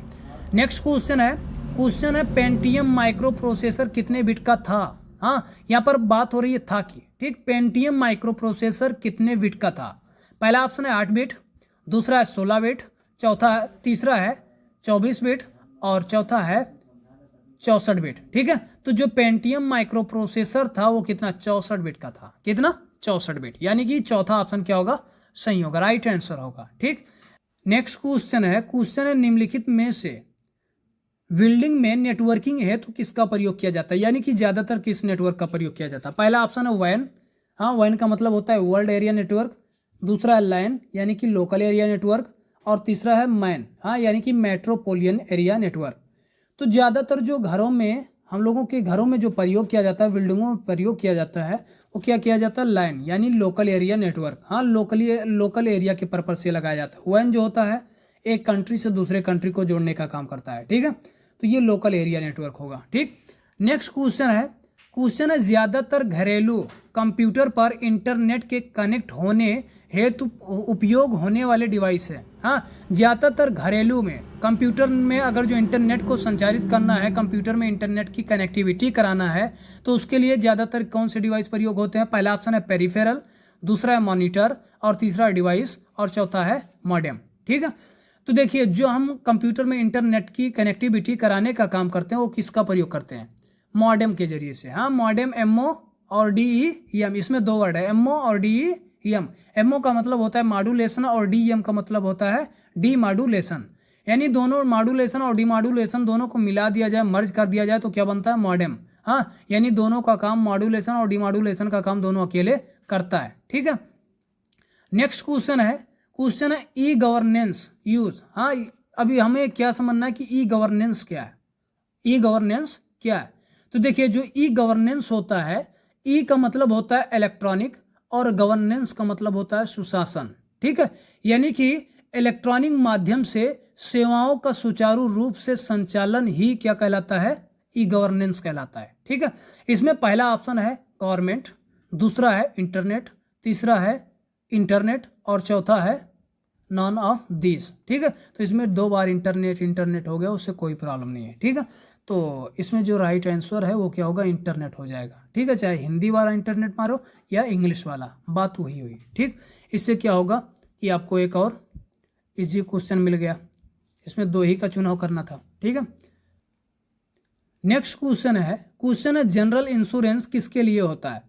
नेक्स्ट क्वेश्चन है पेंटियम माइक्रो प्रोसेसर कितने बिट का था। हाँ, यहाँ पर बात हो रही है था की, ठीक। पेंटियम माइक्रो प्रोसेसर कितने बिट का था। पहला ऑप्शन है 8 बिट, दूसरा है 16 बिट, तीसरा है 24 बिट और चौथा है 64 बिट, ठीक है। तो जो पेंटियम माइक्रो प्रोसेसर था वो कितना, 64 बिट का था। कितना, 64 बिट, यानी कि चौथा ऑप्शन क्या होगा, सही होगा, राइट आंसर होगा, ठीक। नेक्स्ट क्वेश्चन है निम्नलिखित में से बिल्डिंग में नेटवर्किंग है तो किसका प्रयोग किया जाता है, यानी कि ज्यादातर किस नेटवर्क का प्रयोग किया जाता है। पहला ऑप्शन है वैन। हाँ, वैन का मतलब होता है वर्ल्ड एरिया नेटवर्क, दूसरा है लैन यानी कि लोकल एरिया नेटवर्क और तीसरा है मैन, हाँ, यानी कि मेट्रोपोलियन एरिया नेटवर्क। तो ज़्यादातर जो घरों में, हम लोगों के घरों में जो प्रयोग किया जाता है, बिल्डिंगों में प्रयोग किया जाता है, वो क्या किया जाता है, लैन यानी लोकल एरिया नेटवर्क। हाँ, लोकल एरिया के पर्पज से लगाया जाता है। वैन जो होता है एक कंट्री से दूसरे कंट्री को जोड़ने का काम करता है, ठीक है। तो ये लोकल एरिया नेटवर्क होगा, ठीक। नेक्स्ट क्वेश्चन है ज़्यादातर घरेलू कंप्यूटर पर इंटरनेट के कनेक्ट होने हेतु उपयोग होने वाले डिवाइस है। हाँ, ज़्यादातर घरेलू में कंप्यूटर में अगर जो इंटरनेट को संचालित करना है, कंप्यूटर में इंटरनेट की कनेक्टिविटी कराना है, तो उसके लिए ज़्यादातर कौन से डिवाइस प्रयोग होते हैं। पहला ऑप्शन है पेरिफेरल, दूसरा है मॉनिटर और तीसरा डिवाइस और चौथा है मॉडेम, ठीक है। तो देखिए, जो हम कंप्यूटर में इंटरनेट की कनेक्टिविटी कराने का काम करते हैं वो किसका प्रयोग करते हैं, मॉडेम के जरिए से। हाँ, मॉडेम MO और DEM, इसमें दो वर्ड है, MO और DEM। MO का मतलब होता है मॉड्यूलेशन और DEM का मतलब होता है डीमॉड्यूलेशन, यानी दोनों मॉड्यूलेशन और डीमॉड्यूलेशन दोनों को मिला दिया जाए, मर्ज कर दिया जाए तो क्या बनता है, मॉडेम। हाँ, यानी दोनों का काम, मॉड्यूलेशन और डीमॉड्यूलेशन का काम दोनों अकेले करता है, ठीक है। नेक्स्ट क्वेश्चन है ई गवर्नेंस यूज। हाँ, अभी हमें क्या समझना है कि ई गवर्नेंस क्या है, ई गवर्नेंस क्या है। तो देखिए, जो ई गवर्नेंस होता है, ई का मतलब होता है इलेक्ट्रॉनिक और गवर्नेंस का मतलब होता है सुशासन, ठीक है। यानी कि इलेक्ट्रॉनिक माध्यम से सेवाओं का सुचारू रूप से संचालन ही क्या कहलाता है, ई गवर्नेंस कहलाता है, ठीक है। इसमें पहला ऑप्शन है गवर्नमेंट, दूसरा है इंटरनेट, तीसरा है इंटरनेट और चौथा है नॉन ऑफ दिस, ठीक है। तो इसमें दो बार इंटरनेट हो गया, उससे कोई प्रॉब्लम नहीं है, ठीक है। तो इसमें जो राइट आंसर है वो क्या होगा, इंटरनेट हो जाएगा, ठीक है। चाहे हिंदी वाला इंटरनेट मारो या इंग्लिश वाला, बात वही हुई, ठीक। इससे क्या होगा कि आपको एक और इजी क्वेश्चन मिल गया, इसमें दो ही का चुनाव करना था, ठीक है। नेक्स्ट क्वेश्चन है जनरल इंश्योरेंस किसके लिए होता है।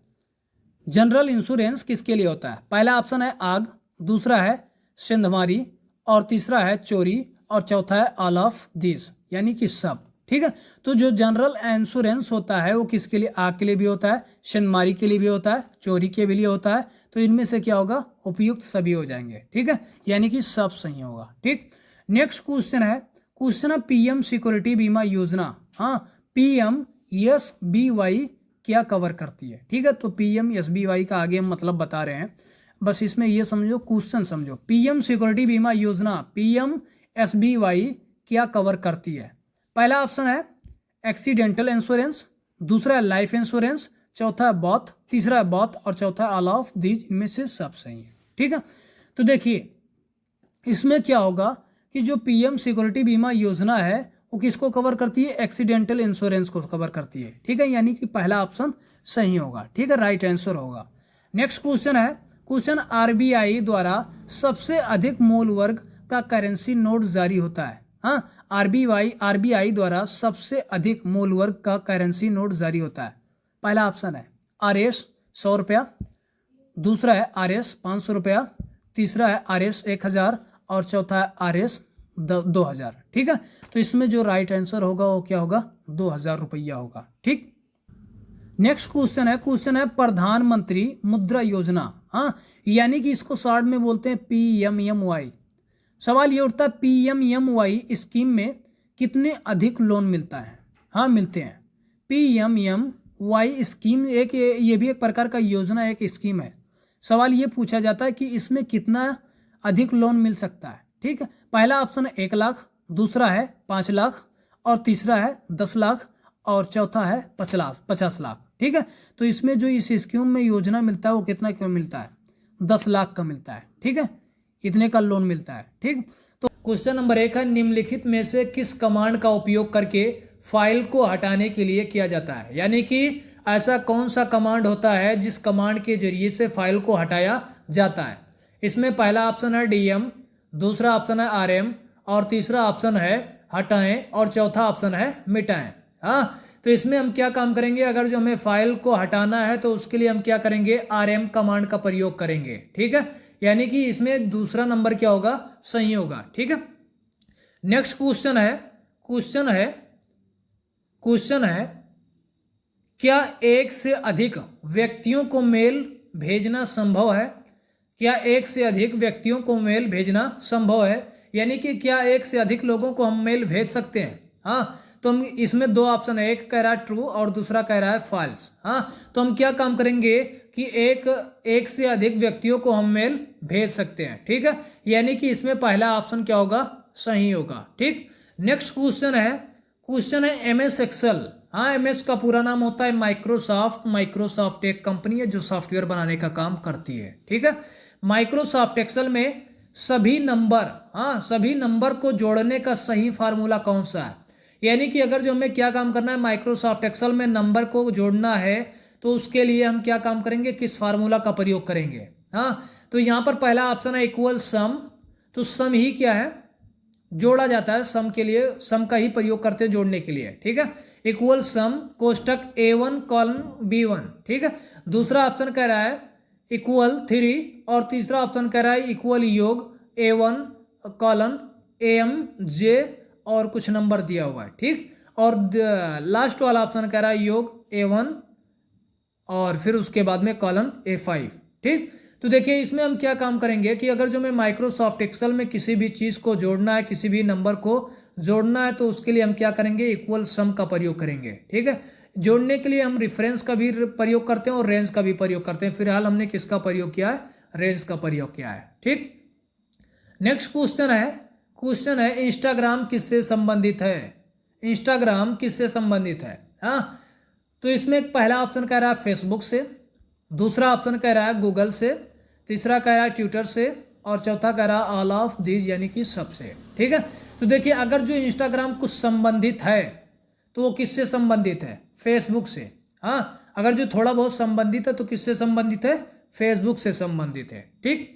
जनरल इंश्योरेंस किसके लिए होता है। पहला ऑप्शन है आग, दूसरा है सेंधमारी और तीसरा है चोरी और चौथा है ऑल ऑफ दिस, यानी कि सब, ठीक है। तो जो जनरल इंश्योरेंस होता है वो किसके लिए, आग के लिए भी होता है, सेंधमारी के लिए भी होता है, चोरी के भी लिए होता है। तो इनमें से क्या होगा, उपयुक्त सभी हो जाएंगे, ठीक है, यानी कि सब सही होगा, ठीक। नेक्स्ट क्वेश्चन है PM सिक्योरिटी बीमा योजना। हाँ, PMSBY क्या कवर करती है, ठीक है। तो PMSBY का आगे हम मतलब बता रहे हैं, बस इसमें ये समझो, क्वेश्चन समझो। PM सिक्योरिटी बीमा योजना PMSBY क्या कवर करती है। पहला ऑप्शन है एक्सीडेंटल इंश्योरेंस, दूसरा है लाइफ इंश्योरेंस, चौथा है बॉथ, तीसरा है बॉथ और चौथा है ऑल ऑफ दीज, इनमें से सब सही है, ठीक है। तो देखिए, इसमें क्या होगा कि जो PM सिक्योरिटी बीमा योजना है वो किसको कवर करती है, एक्सीडेंटल इंश्योरेंस को कवर करती है, ठीक है, यानी कि पहला ऑप्शन सही होगा, ठीक है, राइट आंसर होगा। नेक्स्ट क्वेश्चन RBI द्वारा सबसे अधिक मूल वर्ग का करेंसी नोट जारी होता है। हाँ, RBI द्वारा सबसे अधिक मूल वर्ग का करेंसी नोट जारी होता है। पहला ऑप्शन है RS 100 रुपया, दूसरा है RS 500 रुपया, तीसरा है RS 1000 और चौथा है RS 2000, ठीक है। तो इसमें जो राइट आंसर होगा वो क्या होगा, 2000 रुपया होगा, ठीक। नेक्स्ट क्वेश्चन है प्रधानमंत्री मुद्रा योजना। हाँ, यानी कि इसको शॉर्ट में बोलते हैं PMMY। सवाल ये उठता है PMMY स्कीम में कितने अधिक लोन मिलता है। हाँ, मिलते हैं। PMMY स्कीम ये भी एक प्रकार का योजना, एक स्कीम है। सवाल ये पूछा जाता है कि इसमें कितना अधिक लोन मिल सकता है। ठीक है, पहला ऑप्शन है 1 लाख, दूसरा है 5 लाख, और तीसरा है 10 लाख, और चौथा है 50 लाख। ठीक है, तो इसमें जो इस स्कीम में योजना मिलता है वो कितना क्यों मिलता है? 10 लाख का मिलता है। ठीक है, इतने का लोन मिलता है। ठीक, तो क्वेश्चन नंबर 1 है निम्नलिखित में से किस कमांड का उपयोग करके फाइल को हटाने के लिए किया जाता है। यानी कि ऐसा कौन सा कमांड होता है जिस कमांड के जरिए से फाइल को हटाया जाता है। इसमें पहला ऑप्शन है DM, दूसरा ऑप्शन है RM, और तीसरा ऑप्शन है हटाएं, और चौथा ऑप्शन है मिटाएं। हाँ, तो इसमें हम क्या काम करेंगे, अगर जो हमें फाइल को हटाना है तो उसके लिए हम क्या करेंगे, RM कमांड का प्रयोग करेंगे। ठीक है, यानी कि इसमें दूसरा नंबर क्या होगा, सही होगा। ठीक है, नेक्स्ट क्वेश्चन है क्या एक से अधिक व्यक्तियों को मेल भेजना संभव है। क्या एक से अधिक व्यक्तियों को मेल भेजना संभव है, यानी कि क्या एक से अधिक लोगों को हम मेल भेज सकते हैं। हाँ, तो हम इसमें 2 ऑप्शन है, एक कह रहा है ट्रू और दूसरा कह रहा है फॉल्स। हाँ, तो हम क्या काम करेंगे कि एक से अधिक व्यक्तियों को हम मेल भेज सकते हैं। ठीक है, यानी कि इसमें पहला ऑप्शन क्या होगा, सही होगा। ठीक, नेक्स्ट क्वेश्चन है MS एक्सेल। हाँ, MS का पूरा नाम होता है माइक्रोसॉफ्ट एक कंपनी है जो सॉफ्टवेयर बनाने का काम करती है। ठीक है, माइक्रोसॉफ्ट एक्सेल में सभी नंबर को जोड़ने का सही फार्मूला कौन सा है। यानी कि अगर जो हमें क्या काम करना है, माइक्रोसॉफ्ट एक्सेल में नंबर को जोड़ना है तो उसके लिए हम क्या काम करेंगे, किस फार्मूला का प्रयोग करेंगे। हाँ, तो यहाँ पर पहला ऑप्शन है इक्वल सम। तो सम ही क्या है, जोड़ा जाता है। सम के लिए सम का ही प्रयोग करते हैं जोड़ने के लिए। ठीक है, इक्वल सम कोष्टक A1 कॉलन B1। ठीक है, दूसरा ऑप्शन कह रहा है इक्वल 3, और तीसरा ऑप्शन कह रहा है इक्वल योग A1 कॉलन AMJ और कुछ नंबर दिया हुआ है। ठीक, और लास्ट वाला ऑप्शन कह रहा है योग A1 और फिर उसके बाद में कॉलन A5। ठीक, तो देखिए इसमें हम क्या काम करेंगे कि अगर जो हमें माइक्रोसॉफ्ट एक्सेल में किसी भी चीज़ को जोड़ना है, किसी भी नंबर को जोड़ना है, तो उसके लिए हम क्या करेंगे, इक्वल सम का प्रयोग करेंगे। ठीक है, जोड़ने के लिए हम रेफरेंस का भी प्रयोग करते हैं और रेंज का भी प्रयोग करते हैं। फिलहाल हमने किसका प्रयोग किया है, रेंज का प्रयोग किया है। ठीक, नेक्स्ट क्वेश्चन है इंस्टाग्राम किससे संबंधित है। इंस्टाग्राम किससे संबंधित है। हाँ, तो इसमें पहला ऑप्शन कह रहा है फेसबुक से, दूसरा ऑप्शन कह रहा है गूगल से, तीसरा कह रहा है ट्विटर से, और चौथा कह रहा है ऑल ऑफ दीज यानी कि सबसे। ठीक है, तो देखिए अगर जो इंस्टाग्राम कुछ संबंधित है तो वो किससे संबंधित है, फेसबुक से। हाँ, अगर जो थोड़ा बहुत संबंधित है तो किससे संबंधित है, फेसबुक से संबंधित है। ठीक,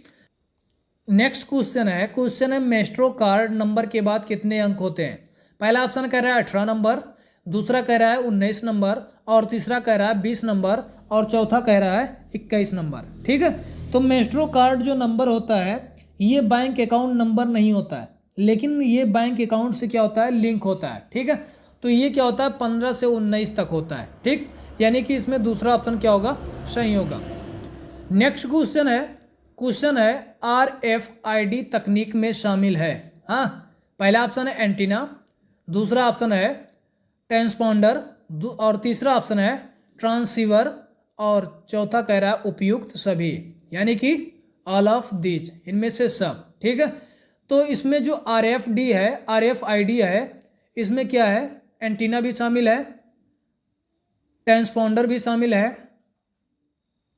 नेक्स्ट क्वेश्चन है मेस्ट्रो कार्ड नंबर के बाद कितने अंक होते हैं। पहला ऑप्शन कह रहा है 18 नंबर, दूसरा कह रहा है 19 नंबर, और तीसरा कह रहा है 20 नंबर, और चौथा कह रहा है 21 नंबर। ठीक है, तो मेस्ट्रो कार्ड जो नंबर होता है ये बैंक अकाउंट नंबर नहीं होता है, लेकिन ये बैंक अकाउंट से क्या होता है, लिंक होता है। ठीक है, तो ये क्या होता है 15 से 19 तक होता है। ठीक, यानी कि इसमें दूसरा ऑप्शन क्या होगा, सही होगा। नेक्स्ट क्वेश्चन है RFID तकनीक में शामिल है। हाँ, पहला ऑप्शन है एंटीना, दूसरा ऑप्शन है ट्रांसपॉन्डर, और तीसरा ऑप्शन है ट्रांसीवर, और चौथा कह रहा है उपयुक्त सभी यानी कि ऑल ऑफ दीज, इनमें से सब। ठीक है, तो इसमें जो RFID है इसमें क्या है, एंटीना भी शामिल है, ट्रांसपॉन्डर भी शामिल है,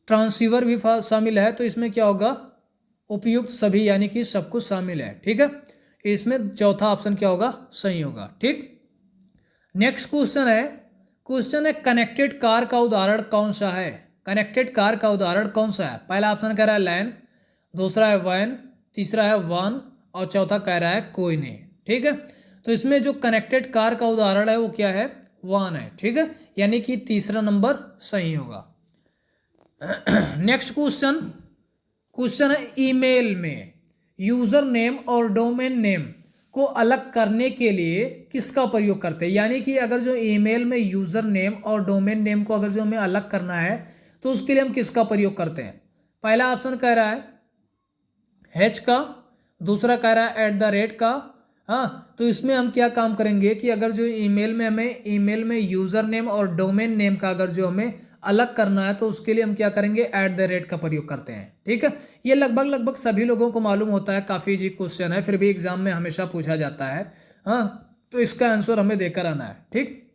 ट्रांसीवर भी शामिल है, तो इसमें क्या होगा, उपयुक्त सभी यानी कि सब कुछ शामिल है। ठीक है, इसमें चौथा ऑप्शन क्या होगा, सही होगा। ठीक, नेक्स्ट क्वेश्चन है कनेक्टेड कार का उदाहरण कौन सा है। कनेक्टेड कार का उदाहरण कौन सा है। पहला ऑप्शन कह रहा है लैन, दूसरा है वैन, तीसरा है वान, और चौथा कह रहा है कोई नहीं। ठीक है, तो इसमें जो कनेक्टेड कार का उदाहरण है वो क्या है, वान है। ठीक है, यानी कि तीसरा नंबर सही होगा। नेक्स्ट क्वेश्चन है ईमेल में यूजर नेम और डोमेन नेम को अलग करने के लिए किसका प्रयोग करते हैं। यानी कि अगर जो ईमेल में यूज़र नेम और डोमेन नेम को अगर जो हमें अलग करना है तो उसके लिए हम किसका प्रयोग करते हैं। पहला ऑप्शन कह रहा है हैच का, दूसरा कह रहा है @ का। हाँ, तो इसमें हम क्या काम करेंगे कि अगर जो ईमेल में यूज़र नेम और डोमेन नेम का अगर जो हमें अलग करना है तो उसके लिए हम क्या करेंगे, @ का प्रयोग करते हैं। ठीक है, ये लगभग सभी लोगों को मालूम होता है, काफ़ी इजी क्वेश्चन है, फिर भी एग्जाम में हमेशा पूछा जाता है। हाँ, तो इसका आंसर हमें देकर आना है। ठीक,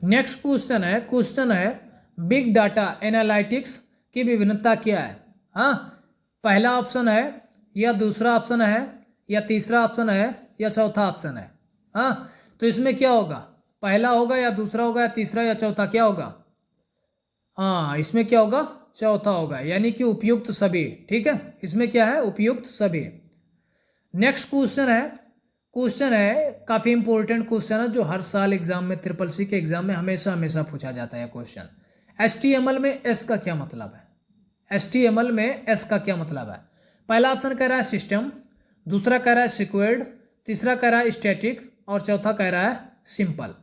नेक्स्ट क्वेश्चन है बिग डाटा एनालिटिक्स की विभिन्नता क्या है। हाँ, पहला ऑप्शन है या दूसरा ऑप्शन है या तीसरा ऑप्शन है या चौथा ऑप्शन है। हाँ, तो इसमें क्या होगा, पहला होगा या दूसरा होगा या तीसरा या चौथा, क्या होगा। हाँ, इसमें क्या होगा, चौथा होगा, यानी कि उपयुक्त सभी। ठीक है, इसमें क्या है, उपयुक्त सभी। नेक्स्ट क्वेश्चन है काफ़ी इंपॉर्टेंट क्वेश्चन है जो हर साल एग्जाम में CCC के एग्जाम में हमेशा पूछा जाता है क्वेश्चन। HTML में S का क्या मतलब है। HTML में S का क्या मतलब है। पहला ऑप्शन कह रहा है सिस्टम, दूसरा कह रहा है सिक्वेयर्ड, तीसरा कह रहा है स्टैटिक और चौथा कह रहा है सिंपल।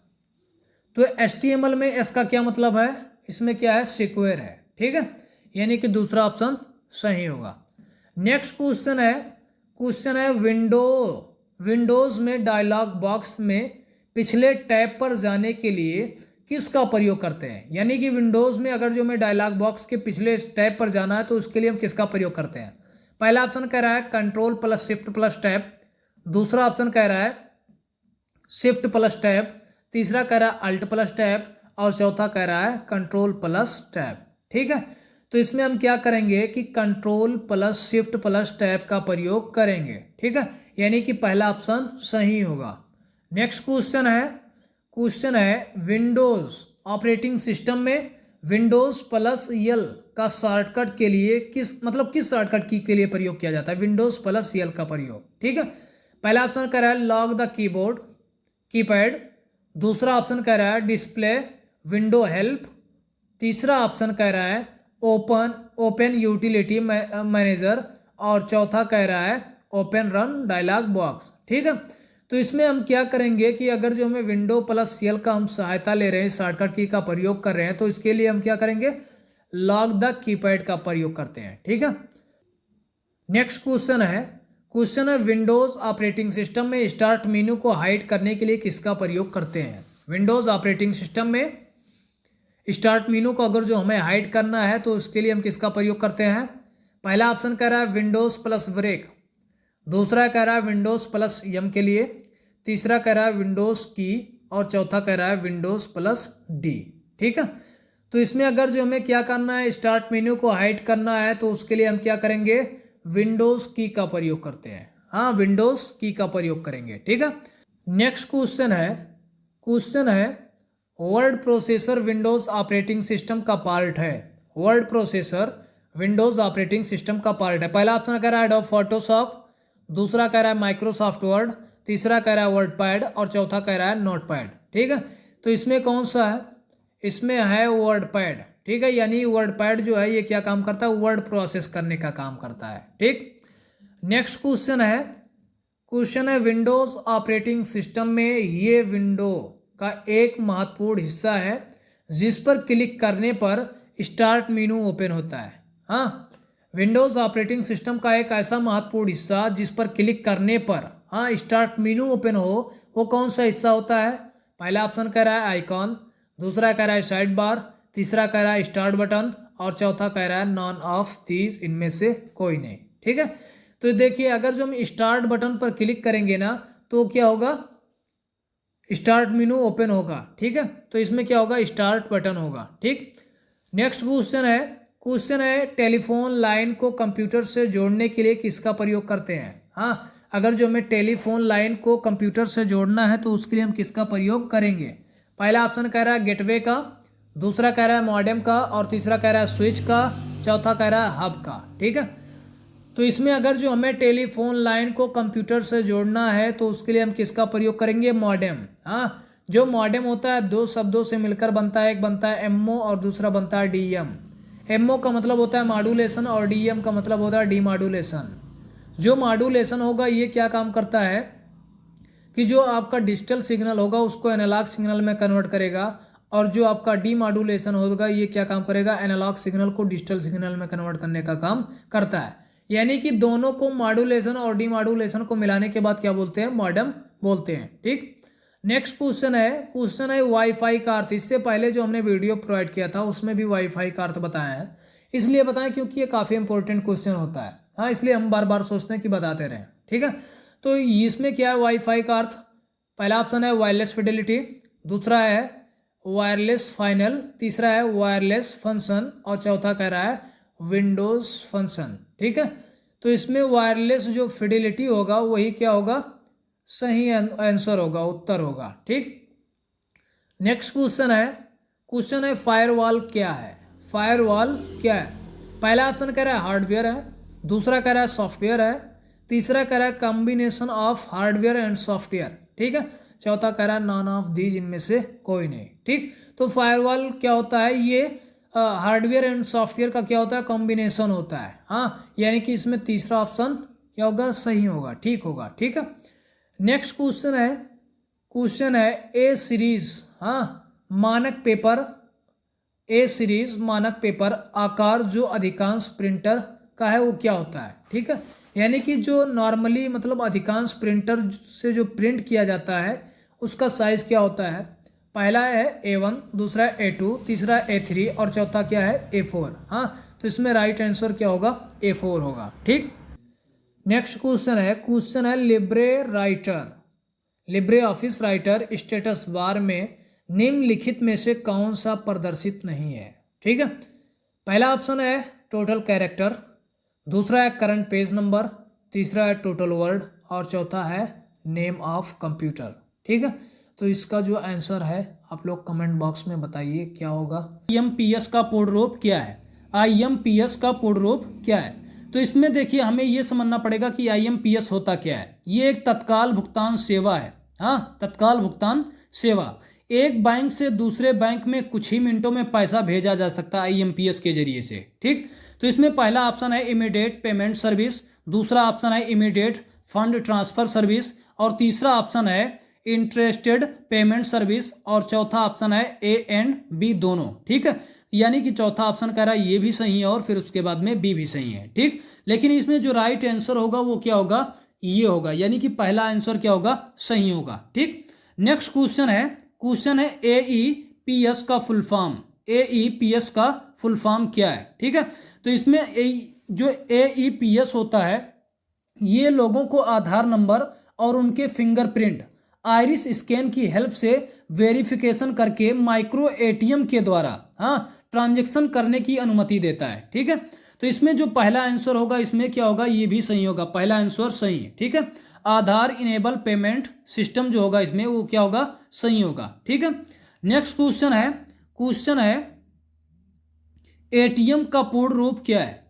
तो HTML में S का क्या मतलब है, इसमें क्या है, सिक्वेयर है। ठीक है, यानी कि दूसरा ऑप्शन सही होगा। नेक्स्ट क्वेश्चन है विंडोज में डायलॉग बॉक्स में पिछले टैब पर जाने के लिए किसका प्रयोग करते हैं। यानी कि विंडोज में अगर जो हमें डायलॉग बॉक्स के पिछले टैब पर जाना है तो उसके लिए हम किसका प्रयोग करते हैं। पहला ऑप्शन कह रहा है Ctrl+Shift+Tab, दूसरा ऑप्शन कह रहा है Shift+Tab, तीसरा कह रहा है Alt+Tab और चौथा कह रहा है Ctrl+Tab। ठीक है, तो इसमें हम क्या करेंगे कि Ctrl+Shift+Tab का प्रयोग करेंगे। ठीक है, यानी कि पहला ऑप्शन सही होगा। नेक्स्ट क्वेश्चन है विंडोज ऑपरेटिंग सिस्टम में Windows+L का शॉर्टकट के लिए किस शॉर्टकट की के लिए प्रयोग किया जाता है, Windows+L का प्रयोग। ठीक है, पहला ऑप्शन कह रहा है लॉक द कीपैड, दूसरा ऑप्शन कह रहा है डिस्प्ले विंडो हेल्प, तीसरा ऑप्शन कह रहा है ओपन यूटिलिटी मैनेजर और चौथा कह रहा है ओपन रन डायलॉग बॉक्स। ठीक है, तो इसमें हम क्या करेंगे कि अगर जो हमें Windows+L का हम सहायता ले रहे हैं, शॉर्टकट की का प्रयोग कर रहे हैं, तो इसके लिए हम क्या करेंगे, लॉक द कीपैड का प्रयोग करते हैं। ठीक है, नेक्स्ट क्वेश्चन है विंडोज ऑपरेटिंग सिस्टम में स्टार्ट मेनू को हाइड करने के लिए किसका प्रयोग करते हैं। विंडोज ऑपरेटिंग सिस्टम में स्टार्ट मेनू को अगर जो हमें हाइड करना है तो उसके लिए हम किसका प्रयोग करते हैं। पहला ऑप्शन कह रहा है Windows+ब्रेक, दूसरा कह रहा है Windows+M के लिए, तीसरा कह रहा है विंडोज की और चौथा कह रहा है Windows+D। ठीक है, तो इसमें अगर जो हमें क्या करना है, स्टार्ट मेन्यू को हाइड करना है तो उसके लिए हम क्या करेंगे, विंडोज की का प्रयोग करते हैं। हाँ, विंडोज की का प्रयोग करेंगे। ठीक है, नेक्स्ट क्वेश्चन है word processor Windows operating system का पार्ट है। Word processor Windows operating system का पार्ट है। पहला ऑप्शन कह रहा है एडोब फोटोशॉप, दूसरा कह रहा है माइक्रोसॉफ्ट वर्ड, तीसरा कह रहा है वर्डपैड और चौथा कह रहा है नोटपैड। ठीक है, तो इसमें कौन सा है, इसमें है वर्डपैड। ठीक है, यानी वर्डपैड जो है ये क्या काम करता है, वर्ड प्रोसेस करने का काम करता है। ठीक, नेक्स्ट क्वेश्चन है विंडोज ऑपरेटिंग सिस्टम में ये विंडो का एक महत्वपूर्ण हिस्सा है जिस पर क्लिक करने पर स्टार्ट मेनू ओपन होता है। हाँ, विंडोज ऑपरेटिंग सिस्टम का एक ऐसा महत्वपूर्ण हिस्सा जिस पर क्लिक करने पर स्टार्ट मेनू ओपन हो, वो कौन सा हिस्सा होता है। पहला ऑप्शन कह रहा है आइकॉन, दूसरा कह रहा है साइड बार, तीसरा कह रहा है स्टार्ट बटन और चौथा कह रहा है नॉन ऑफ दीज, इनमें से कोई नहीं। ठीक है, तो देखिए अगर जो हम स्टार्ट बटन पर क्लिक करेंगे ना तो क्या होगा, स्टार्ट मेनू ओपन होगा। ठीक है, तो इसमें क्या होगा, स्टार्ट बटन होगा। ठीक, नेक्स्ट क्वेश्चन है टेलीफोन लाइन को कंप्यूटर से जोड़ने के लिए किसका प्रयोग करते हैं। हाँ, अगर जो हमें टेलीफोन लाइन को कंप्यूटर से जोड़ना है तो उसके लिए हम किसका प्रयोग करेंगे। पहला ऑप्शन कह रहा है गेटवे का, दूसरा कह रहा है मॉडेम का और तीसरा कह रहा है स्विच का, चौथा कह रहा है हब का। ठीक है, तो इसमें अगर जो हमें टेलीफोन लाइन को कंप्यूटर से जोड़ना है तो उसके लिए हम किसका प्रयोग करेंगे, मॉडेम। हाँ, जो मॉडेम होता है दो शब्दों से मिलकर बनता है, एक बनता है एमओ और दूसरा बनता है डीएम। एमओ का मतलब होता है मॉड्यूलेशन और डीएम का मतलब होता है डीमॉड्यूलेशन। जो मॉड्यूलेशन होगा ये क्या काम करता है, कि जो आपका डिजिटल सिग्नल होगा उसको एनालॉग सिग्नल में कन्वर्ट करेगा, और जो आपका डीमॉड्यूलेशन होगा ये क्या काम करेगा, एनालॉग सिग्नल को डिजिटल सिग्नल में कन्वर्ट करने का काम करता है। यानी कि दोनों को मॉड्यूलेशन और डीमॉड्यूलेशन को मिलाने के बाद क्या बोलते हैं, मॉडेम बोलते हैं। ठीक, नेक्स्ट क्वेश्चन है वाईफाई का अर्थ। इससे पहले जो हमने वीडियो प्रोवाइड किया था उसमें भी वाईफाई का अर्थ बताया है, इसलिए बताएं क्योंकि ये काफ़ी इंपॉर्टेंट क्वेश्चन होता है। हाँ, इसलिए हम बार बार सोचते हैं कि बताते रहें। ठीक है, तो इसमें क्या है वाईफाई का अर्थ। पहला ऑप्शन है वायरलेस फिडेलिटी, दूसरा है वायरलेस फाइनल, तीसरा है वायरलेस फंक्शन, और चौथा कह रहा है विंडोज फंक्शन। ठीक है, तो इसमें वायरलेस जो फिडेलिटी होगा वही क्या होगा, सही आंसर होगा, उत्तर होगा। ठीक, नेक्स्ट क्वेश्चन है फायरवॉल क्या है। फायरवॉल क्या है, पहला ऑप्शन कह रहा है हार्डवेयर है, दूसरा कह रहा है सॉफ्टवेयर है, तीसरा कह रहा है combination of hardware and software. ठीक है, चौथा कह रहा है नॉन ऑफ दीज, इनमें से कोई नहीं। ठीक, तो फायरवॉल क्या होता है, ये हार्डवेयर एंड सॉफ्टवेयर का क्या होता है, कॉम्बिनेशन होता है। हाँ, यानी कि इसमें तीसरा ऑप्शन क्या होगा, सही होगा, ठीक होगा। ठीक है, नेक्स्ट क्वेश्चन है ए सीरीज। हाँ, मानक पेपर, ए सीरीज मानक पेपर आकार जो अधिकांश प्रिंटर का है वो क्या होता है। ठीक है, यानी कि जो नॉर्मली मतलब अधिकांश प्रिंटर से जो प्रिंट किया जाता है उसका साइज क्या होता है। पहला है A1, दूसरा है A2, तीसरा है A3 और चौथा क्या है A4। हाँ, तो इसमें राइट आंसर क्या होगा, A4 होगा। ठीक, नेक्स्ट क्वेश्चन है Libre office writer status bar में निम्नलिखित में से कौन सा प्रदर्शित नहीं है। ठीक है, पहला ऑप्शन है टोटल कैरेक्टर, दूसरा है करंट पेज नंबर, तीसरा है टोटल वर्ड और चौथा है नेम ऑफ कंप्यूटर। ठीक है, तो इसका जो आंसर है आप लोग कमेंट बॉक्स में बताइए क्या होगा। IMPS का पूर्ण रूप क्या है, IMPS का पूर्ण रूप क्या है। तो इसमें देखिए हमें ये समझना पड़ेगा कि IMPS होता क्या है। ये एक तत्काल भुगतान सेवा है। हाँ, तत्काल भुगतान सेवा, एक बैंक से दूसरे बैंक में कुछ ही मिनटों में पैसा भेजा जा सकता है IMPS के जरिए से। ठीक, तो इसमें पहला ऑप्शन है इमीडिएट पेमेंट सर्विस, दूसरा ऑप्शन है इमीडिएट फंड ट्रांसफर सर्विस और तीसरा ऑप्शन है इंटरेस्टेड पेमेंट सर्विस और चौथा ऑप्शन है A एंड B दोनों। ठीक है, यानी कि चौथा ऑप्शन कह रहा है ये भी सही है और फिर उसके बाद में B भी सही है। ठीक, लेकिन इसमें जो राइट आंसर होगा वो क्या होगा, ये होगा, यानी कि पहला आंसर क्या होगा, सही होगा। ठीक, नेक्स्ट क्वेश्चन है AEPS का फुल फॉर्म। AEPS का फुल फॉर्म क्या है। ठीक है, तो इसमें जो AEPS होता है ये लोगों को आधार नंबर और उनके फिंगरप्रिंट आइरिस स्कैन की हेल्प से वेरिफिकेशन करके माइक्रो ATM के द्वारा ट्रांजैक्शन करने की अनुमति देता है। ठीक है, तो इसमें जो पहला आंसर होगा इसमें क्या होगा, ये भी सही होगा, पहला आंसर सही है। ठीक है, आधार इनेबल पेमेंट सिस्टम जो होगा इसमें वो क्या होगा, सही होगा। ठीक है, नेक्स्ट क्वेश्चन है ATM का पूर्ण रूप क्या है।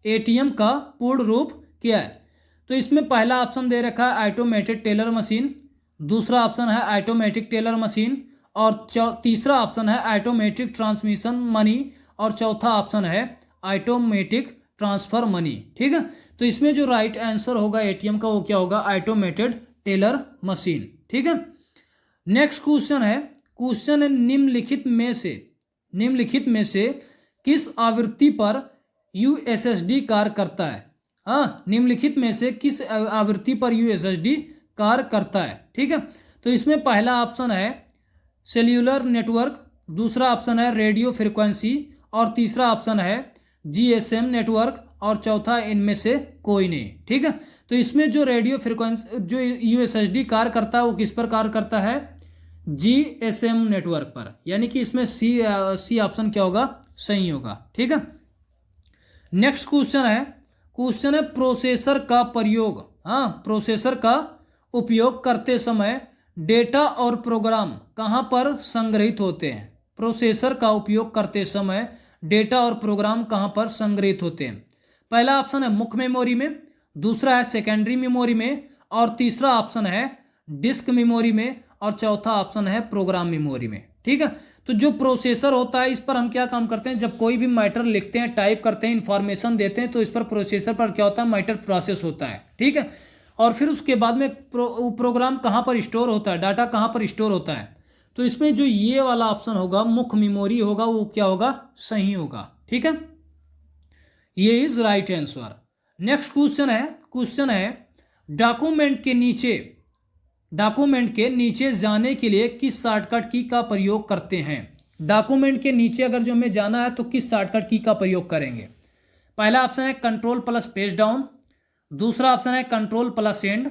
ATM का पूर्ण रूप क्या है, तो इसमें पहला ऑप्शन दे रखा है ऑटोमेटेड टेलर मशीन, दूसरा ऑप्शन है ऑटोमेटिक टेलर मशीन और तीसरा ऑप्शन है ऑटोमेटिक ट्रांसमिशन मनी और चौथा ऑप्शन है ऑटोमेटिक ट्रांसफर मनी। ठीक है, तो इसमें जो राइट आंसर होगा ATM का वो क्या होगा, ऑटोमेटेड टेलर मशीन। ठीक है, नेक्स्ट क्वेश्चन है निम्नलिखित में से किस आवृत्ति पर USSD कार्य करता है। हाँ, निम्नलिखित में से किस आवृत्ति पर USSD कार्य करता है। ठीक है, तो इसमें पहला ऑप्शन है सेल्यूलर नेटवर्क, दूसरा ऑप्शन है रेडियो फ्रिक्वेंसी और तीसरा ऑप्शन है GSM नेटवर्क और चौथा इनमें से कोई नहीं। ठीक है, तो इसमें जो रेडियो फ्रिक्वेंसी जो USSD कार्य करता है वो किस पर कार्य करता है, GSM नेटवर्क पर, यानी कि इसमें सी ऑप्शन क्या होगा, सही होगा। ठीक है, नेक्स्ट क्वेश्चन है प्रोसेसर का प्रयोग। हाँ, प्रोसेसर का उपयोग करते समय डेटा और प्रोग्राम कहाँ पर संग्रहित होते हैं। प्रोसेसर का उपयोग करते समय डेटा और प्रोग्राम कहाँ पर संग्रहित होते हैं। पहला ऑप्शन है मुख्य मेमोरी में, दूसरा है सेकेंडरी मेमोरी में और तीसरा ऑप्शन है डिस्क मेमोरी में और चौथा ऑप्शन है प्रोग्राम मेमोरी में। ठीक है, तो जो प्रोसेसर होता है इस पर हम क्या काम करते हैं, जब कोई भी मैटर लिखते हैं, टाइप करते हैं, इंफॉर्मेशन देते हैं तो इस पर प्रोसेसर पर क्या होता है, मैटर प्रोसेस होता है। ठीक है, और फिर उसके बाद में प्रोग्राम कहाँ पर स्टोर होता है, डाटा कहाँ पर स्टोर होता है। तो इसमें जो ये वाला ऑप्शन होगा मुख्य मेमोरी होगा, वो क्या होगा, सही होगा। ठीक है, ये is right answer. Next question है डॉक्यूमेंट के नीचे जाने के लिए किस शॉर्टकट की का प्रयोग करते हैं। डॉक्यूमेंट के नीचे अगर जो हमें जाना है तो किस शॉर्टकट की का प्रयोग करेंगे। पहला ऑप्शन है कंट्रोल प्लस पेज डाउन, दूसरा ऑप्शन है कंट्रोल प्लस एंड,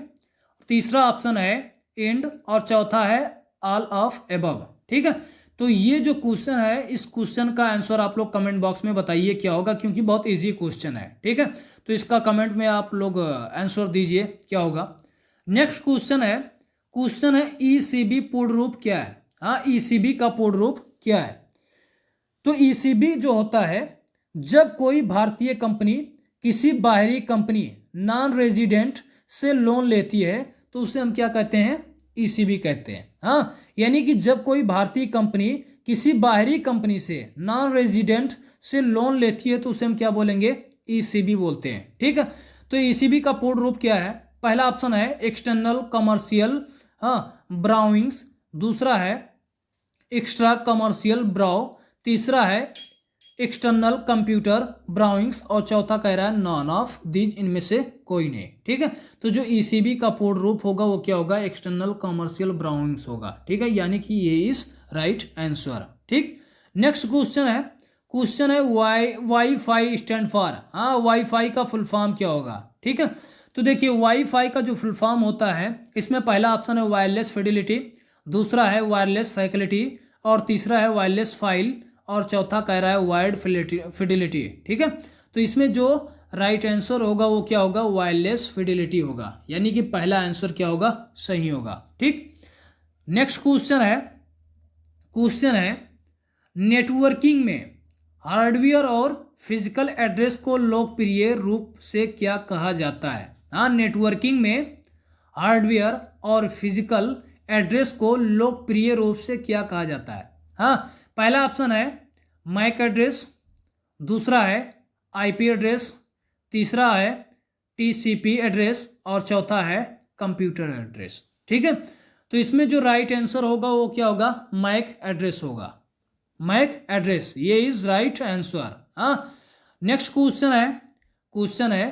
तीसरा ऑप्शन है एंड, और चौथा है ऑल ऑफ एबव। ठीक है, तो ये जो क्वेश्चन है, इस क्वेश्चन का आंसर आप लोग कमेंट बॉक्स में बताइए क्या होगा, क्योंकि बहुत इजी क्वेश्चन है। ठीक है, तो इसका कमेंट में आप लोग आंसर दीजिए क्या होगा। नेक्स्ट क्वेश्चन है ईसीबी पूर्ण रूप क्या है। हाँ, ईसीबी का पूर्ण रूप क्या है। तो ईसीबी जो होता है, जब कोई भारतीय कंपनी किसी बाहरी कंपनी नॉन रेजिडेंट से लोन लेती है तो उसे हम क्या कहते हैं, ईसीबी कहते हैं। हाँ, यानी कि जब कोई भारतीय कंपनी किसी बाहरी कंपनी से नॉन रेजिडेंट से लोन लेती है तो उसे हम क्या बोलेंगे, ईसीबी बोलते हैं। ठीक है, तो ईसीबी का पूर्ण रूप क्या है। पहला ऑप्शन है एक्सटर्नल कमर्शियल ब्राउइंग्स, दूसरा है एक्स्ट्रा कमर्शियल ब्राउ, तीसरा है एक्सटर्नल कंप्यूटर ब्राउइंग्स, और चौथा कह रहा है नॉन ऑफ दीज, इनमें से कोई नहीं। ठीक है, तो जो ईसीबी का पूर्ण रूप होगा वो क्या होगा, एक्सटर्नल कमर्शियल ब्राउइंग्स होगा। ठीक है, यानी कि ये इज राइट आंसर। ठीक, नेक्स्ट क्वेश्चन है वाईफाई स्टैंड फॉर। हाँ, वाईफाई का फुल फॉर्म क्या होगा। ठीक है, तो देखिए वाईफाई का जो फुल फॉर्म होता है, इसमें पहला ऑप्शन है वायरलेस फिडिलिटी, दूसरा है वायरलेस फैसिलिटी, और तीसरा है वायरलेस फाइल, और चौथा कह रहा है वायर्ड फिडिलिटी। ठीक है, तो इसमें जो राइट आंसर होगा वो क्या होगा, वायरलेस फिडिलिटी होगा, यानी कि पहला आंसर क्या होगा, सही होगा। ठीक, नेक्स्ट क्वेश्चन है नेटवर्किंग में हार्डवेयर और फिजिकल एड्रेस को लोकप्रिय रूप से क्या कहा जाता है। हाँ, नेटवर्किंग में हार्डवेयर और फिजिकल एड्रेस को लोकप्रिय रूप से क्या कहा जाता है। हाँ, पहला ऑप्शन है मैक एड्रेस, दूसरा है आईपी एड्रेस, तीसरा है टीसीपी एड्रेस, और चौथा है कंप्यूटर एड्रेस। ठीक है, तो इसमें जो राइट आंसर होगा वो क्या होगा, मैक एड्रेस होगा, मैक एड्रेस, ये इज राइट आंसर। हाँ, नेक्स्ट क्वेश्चन है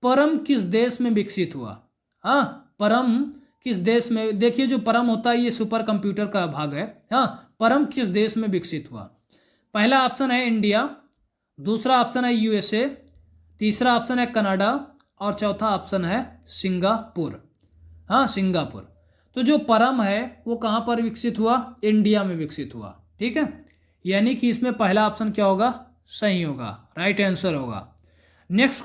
परम किस देश में विकसित हुआ। हाँ, परम किस देश में, देखिए जो परम होता है ये सुपर कंप्यूटर का भाग है। हाँ, परम किस देश में विकसित हुआ। पहला ऑप्शन है इंडिया, दूसरा ऑप्शन है यूएसए, तीसरा ऑप्शन है कनाडा, और चौथा ऑप्शन है सिंगापुर। हाँ, सिंगापुर। तो जो परम है वो कहाँ पर विकसित हुआ, इंडिया में विकसित हुआ। ठीक है, यानी कि इसमें पहला ऑप्शन क्या होगा, सही होगा, राइट आंसर होगा। नेक्स्ट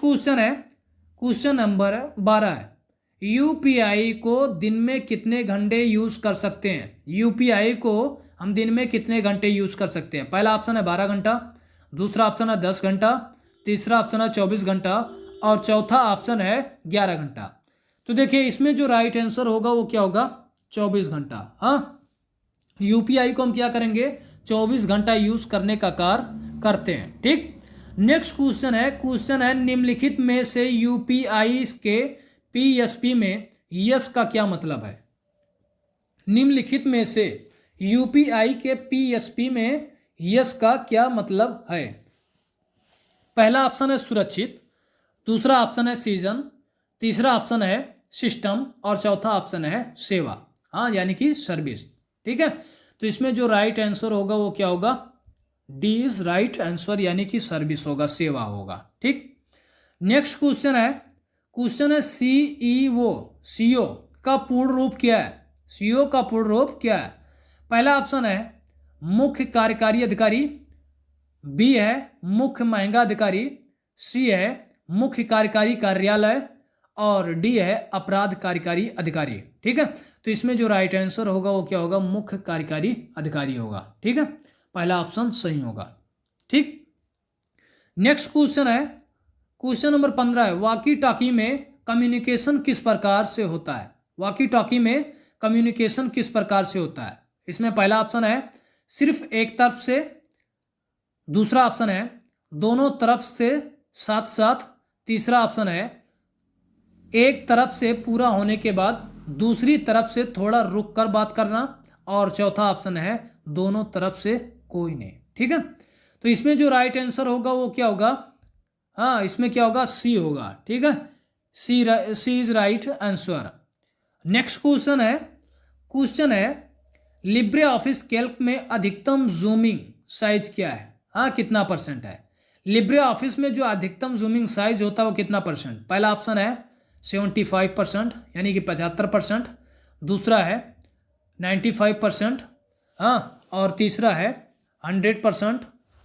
क्वेश्चन नंबर 12 है यूपीआई को दिन में कितने घंटे यूज कर सकते हैं। यूपीआई को हम दिन में कितने घंटे यूज कर सकते हैं। पहला ऑप्शन है 12 घंटा, दूसरा ऑप्शन है 10 घंटा, तीसरा ऑप्शन है 24 घंटा, और चौथा ऑप्शन है 11 घंटा। तो देखिए इसमें जो राइट आंसर होगा वो क्या होगा, 24 घंटा। हाँ, यूपीआई को हम क्या करेंगे, 24 घंटा यूज करने का कार्य करते हैं। ठीक, नेक्स्ट क्वेश्चन है निम्नलिखित में से यूपीआई के पीएसपी में यस का क्या मतलब है। निम्नलिखित में से यूपीआई के पीएसपी में यस का क्या मतलब है। पहला ऑप्शन है सुरक्षित, दूसरा ऑप्शन है सीजन, तीसरा ऑप्शन है सिस्टम, और चौथा ऑप्शन है सेवा। हाँ, यानी कि सर्विस। ठीक है, तो इसमें जो राइट आंसर होगा वो क्या होगा, डी इज राइट आंसर, यानी कि सर्विस होगा, सेवा होगा। ठीक, नेक्स्ट क्वेश्चन है सीईओ का पूर्ण रूप क्या है। सीईओ का पूर्ण रूप क्या है। पहला ऑप्शन है मुख्य कार्यकारी अधिकारी, बी है मुख्य महंगा अधिकारी, सी है मुख्य कार्यकारी कार्यालय, और डी है अपराध कार्यकारी अधिकारी। ठीक है, तो इसमें जो राइट आंसर होगा वो क्या होगा, मुख्य कार्यकारी अधिकारी होगा। ठीक है, पहला ऑप्शन सही होगा। ठीक, नेक्स्ट क्वेश्चन नंबर 15 है वॉकी टॉकी में कम्युनिकेशन किस प्रकार से होता है। वॉकी टॉकी में कम्युनिकेशन किस प्रकार से होता है। इसमें पहला ऑप्शन है सिर्फ एक तरफ से, दूसरा ऑप्शन है दोनों तरफ से साथ साथ, तीसरा ऑप्शन है एक तरफ से पूरा होने के बाद दूसरी तरफ से थोड़ा रुक कर बात करना, और चौथा ऑप्शन है दोनों तरफ से कोई नहीं। ठीक है, तो इसमें जो राइट आंसर होगा वो क्या होगा, हाँ इसमें क्या होगा, सी होगा। ठीक है, C is right answer. Next question है लिब्रे ऑफिस कैल्क में अधिकतम जूमिंग साइज क्या है, हाँ कितना परसेंट है। लिब्रे ऑफिस में जो अधिकतम जूमिंग साइज होता है वो कितना परसेंट। पहला ऑप्शन है 75% यानी कि 75%, दूसरा है 95%, हाँ, और तीसरा है 100%,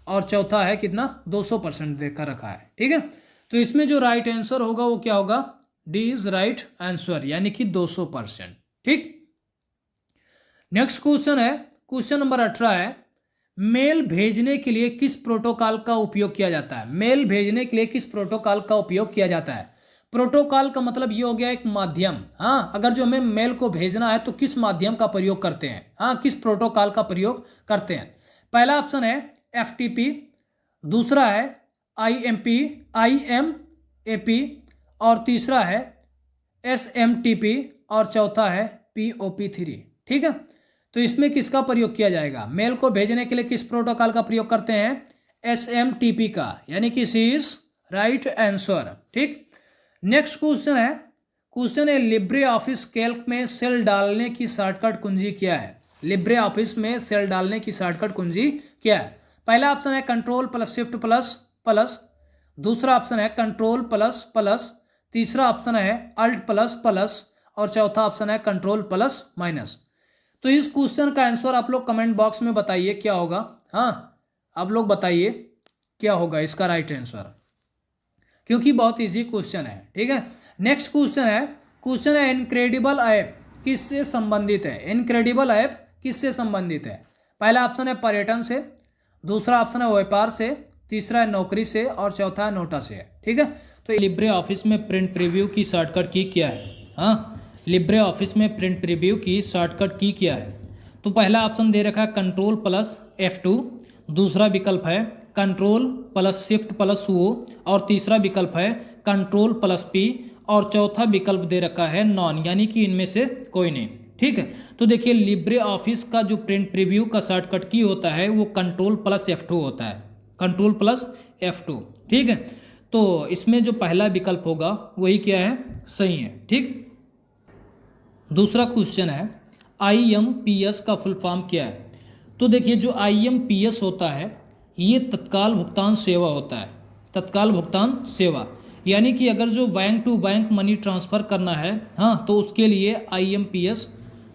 और चौथा है कितना, 200% देकर रखा है। ठीक है, तो इसमें जो राइट आंसर होगा वो क्या होगा, डी इज राइट आंसर यानी कि 200%। ठीक, नेक्स्ट क्वेश्चन है क्वेश्चन नंबर 18 है मेल भेजने के लिए किस प्रोटोकॉल का उपयोग किया जाता है। मेल भेजने के लिए किस प्रोटोकॉल का उपयोग किया जाता है। प्रोटोकॉल का मतलब ये हो गया एक माध्यम, हाँ अगर जो हमें मेल को भेजना है तो किस माध्यम का प्रयोग करते हैं, हाँ किस प्रोटोकॉल का प्रयोग करते हैं। पहला ऑप्शन है FTP, दूसरा है IMAP, और तीसरा है SMTP, और चौथा है POP3। ठीक है, तो इसमें किसका प्रयोग किया जाएगा। मेल को भेजने के लिए किस प्रोटोकॉल का प्रयोग करते हैं, SMTP का, यानी कि सी इज राइट आंसर। ठीक, नेक्स्ट क्वेश्चन है लिब्रे ऑफिस कैल्क में सेल डालने की शॉर्टकट कुंजी क्या है। लिब्रे ऑफिस में सेल डालने की शॉर्टकट कुंजी क्या है। पहला ऑप्शन है control plus shift plus plus, दूसरा ऑप्शन है कंट्रोल प्लस प्लस, तीसरा ऑप्शन है अल्ट प्लस प्लस, और चौथा ऑप्शन है कंट्रोल प्लस माइनस। तो इस क्वेश्चन का आंसर आप लोग कमेंट बॉक्स में बताइए क्या होगा, हाँ आप लोग बताइए क्या होगा इसका राइट आंसर, क्योंकि बहुत इजी क्वेश्चन है। ठीक है, नेक्स्ट क्वेश्चन है इनक्रेडिबल ऐप किससे संबंधित है। इनक्रेडिबल ऐप किससे संबंधित है। पहला ऑप्शन है पर्यटन से, दूसरा ऑप्शन है व्यापार से, तीसरा है नौकरी से, और चौथा है नोटा से। ठीक है, तो लिब्रे ऑफिस में प्रिंट प्रीव्यू की शॉर्टकट की क्या है, हाँ लिब्रे ऑफिस में प्रिंट प्रीव्यू की शॉर्टकट की क्या है। तो पहला ऑप्शन दे रखा है कंट्रोल प्लस F2, दूसरा विकल्प है control plus shift plus O, और तीसरा विकल्प है कंट्रोल प्लस P, और चौथा विकल्प दे रखा है नॉन, यानी कि इनमें से कोई नहीं। ठीक है, तो देखिए लिब्रे ऑफिस का जो प्रिंट प्रीव्यू का शॉर्टकट की होता है वो कंट्रोल प्लस F2 होता है, कंट्रोल प्लस F2। ठीक है, तो इसमें जो पहला विकल्प होगा वही क्या है, सही है। ठीक, दूसरा क्वेश्चन है IMPS का फुल फॉर्म क्या है। तो देखिए जो IMPS होता है ये तत्काल भुगतान सेवा होता है, तत्काल भुगतान सेवा, यानी कि अगर जो bank to bank money transfer करना है, हाँ तो उसके लिए IMPS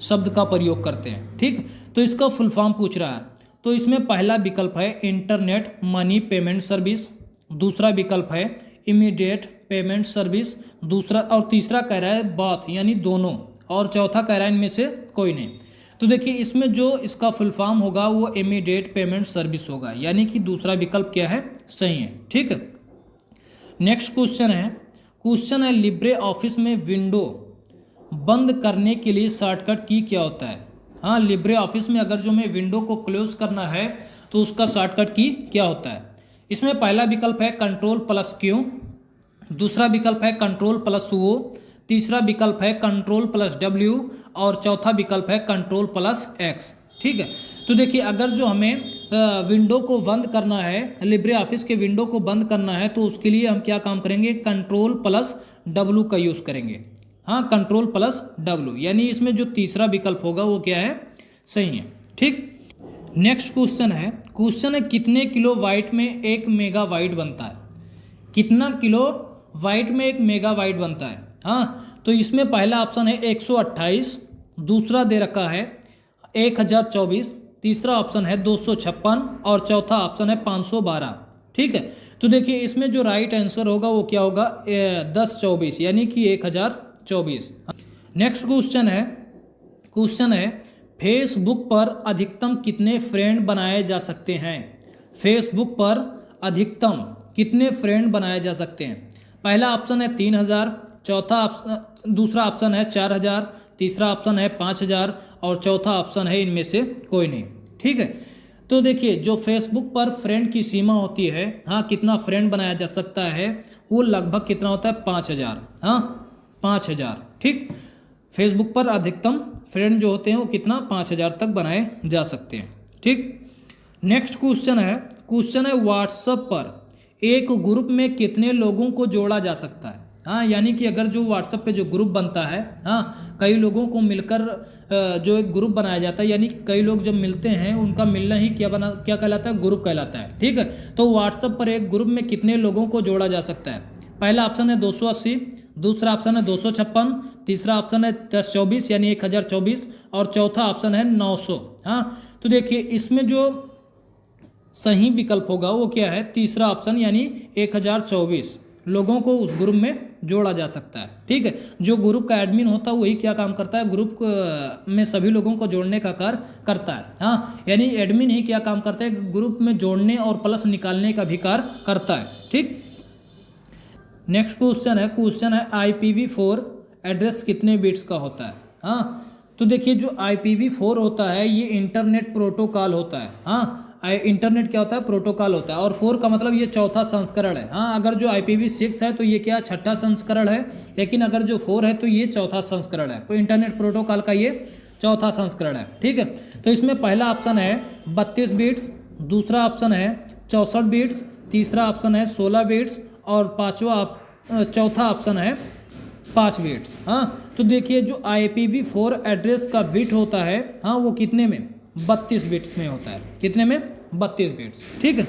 शब्द का प्रयोग करते हैं। ठीक, तो इसका फुल फॉर्म पूछ रहा है, तो इसमें पहला विकल्प है इंटरनेट मनी पेमेंट सर्विस, दूसरा विकल्प है इमीडिएट पेमेंट सर्विस, दूसरा और तीसरा कह रहा है बाथ यानी दोनों, और चौथा कह रहा है इनमें से कोई नहीं। तो देखिए इसमें जो इसका फुल फॉर्म होगा वो इमीडिएट पेमेंट सर्विस होगा, यानी कि दूसरा विकल्प क्या है, सही है। ठीक है, नेक्स्ट क्वेश्चन है लिब्रे ऑफिस में विंडो बंद करने के लिए शॉर्टकट की क्या होता है। हाँ लिब्रे ऑफिस में अगर जो हमें विंडो को क्लोज करना है तो उसका शॉर्टकट की क्या होता है। इसमें पहला विकल्प है कंट्रोल प्लस Q, दूसरा विकल्प है कंट्रोल प्लस O, तीसरा विकल्प है कंट्रोल प्लस W, और चौथा विकल्प है कंट्रोल प्लस X। ठीक है, तो देखिए अगर जो हमें विंडो को बंद करना है, लिब्रे ऑफिस के विंडो को बंद करना है, तो उसके लिए हम क्या काम करेंगे, कंट्रोल प्लस W का यूज़ करेंगे। हाँ कंट्रोल प्लस W, यानी इसमें जो तीसरा विकल्प होगा वो क्या है, सही है। ठीक, नेक्स्ट क्वेश्चन है कितने किलो वाइट में 1 मेगाबाइट बनता है। कितना किलो वाइट में 1 मेगाबाइट बनता है। हाँ तो इसमें पहला ऑप्शन है 128, दूसरा दे रखा है 1024, तीसरा ऑप्शन है 256, और चौथा ऑप्शन है 512। ठीक है, तो देखिए इसमें जो राइट आंसर होगा वो क्या होगा, 1024 यानी कि 1024। नेक्स्ट क्वेश्चन है फेसबुक पर अधिकतम कितने फ्रेंड बनाए जा सकते हैं। फेसबुक पर अधिकतम कितने फ्रेंड बनाए जा सकते हैं। पहला ऑप्शन है 3000, दूसरा ऑप्शन है 4000, तीसरा ऑप्शन है 5000, और चौथा ऑप्शन है इनमें से कोई नहीं। ठीक है, तो देखिए जो फेसबुक पर फ्रेंड की सीमा होती है, हाँ कितना फ्रेंड बनाया जा सकता है, वो लगभग कितना होता है 5000। हाँ 5,000। ठीक, फेसबुक पर अधिकतम फ्रेंड जो होते हैं वो कितना 5,000 तक बनाए जा सकते हैं। ठीक, नेक्स्ट क्वेश्चन है व्हाट्सएप पर एक ग्रुप में कितने लोगों को जोड़ा जा सकता है। हाँ, यानी कि अगर जो व्हाट्सएप पे जो ग्रुप बनता है, हाँ, कई लोगों को मिलकर जो एक ग्रुप बनाया जाता है, यानी कई लोग जब मिलते हैं उनका मिलना ही क्या कहलाता है, ग्रुप कहलाता है। ठीक है, तो व्हाट्सएप पर एक ग्रुप में कितने लोगों को जोड़ा जा सकता है। पहला ऑप्शन है 280, दूसरा ऑप्शन है 256, तीसरा ऑप्शन है 1024 यानी 1024 और चौथा ऑप्शन है 900। हाँ, तो देखिए इसमें जो सही विकल्प होगा वो क्या है, तीसरा ऑप्शन यानी 1024 लोगों को उस ग्रुप में जोड़ा जा सकता है। ठीक है, जो ग्रुप का एडमिन होता है वही क्या काम करता है, ग्रुप में सभी लोगों को जोड़ने का कार्य करता है। हाँ, यानी एडमिन ही क्या काम करता है, ग्रुप में जोड़ने और प्लस निकालने का भी कार्य करता है। ठीक, नेक्स्ट क्वेश्चन है IPv4 एड्रेस कितने बिट्स का होता है। हाँ, तो देखिए जो IPv4 होता है ये इंटरनेट प्रोटोकॉल होता है। हाँ, इंटरनेट क्या होता है, प्रोटोकॉल होता है, और 4 का मतलब ये चौथा संस्करण है। हाँ, अगर जो IPv6 है तो ये क्या छठा संस्करण है, लेकिन अगर जो 4 है तो ये चौथा संस्करण है। तो इंटरनेट प्रोटोकॉल का ये चौथा संस्करण है। ठीक है, तो इसमें पहला ऑप्शन है 32 बिट्स, दूसरा ऑप्शन है 64 बिट्स, तीसरा ऑप्शन है 16 बिट्स और चौथा ऑप्शन है 5 बिट्स। हाँ, तो देखिए जो IPv4 एड्रेस का बिट होता है, हाँ, वो कितने में 32 बिट्स में होता है। कितने में 32 बिट्स। ठीक है,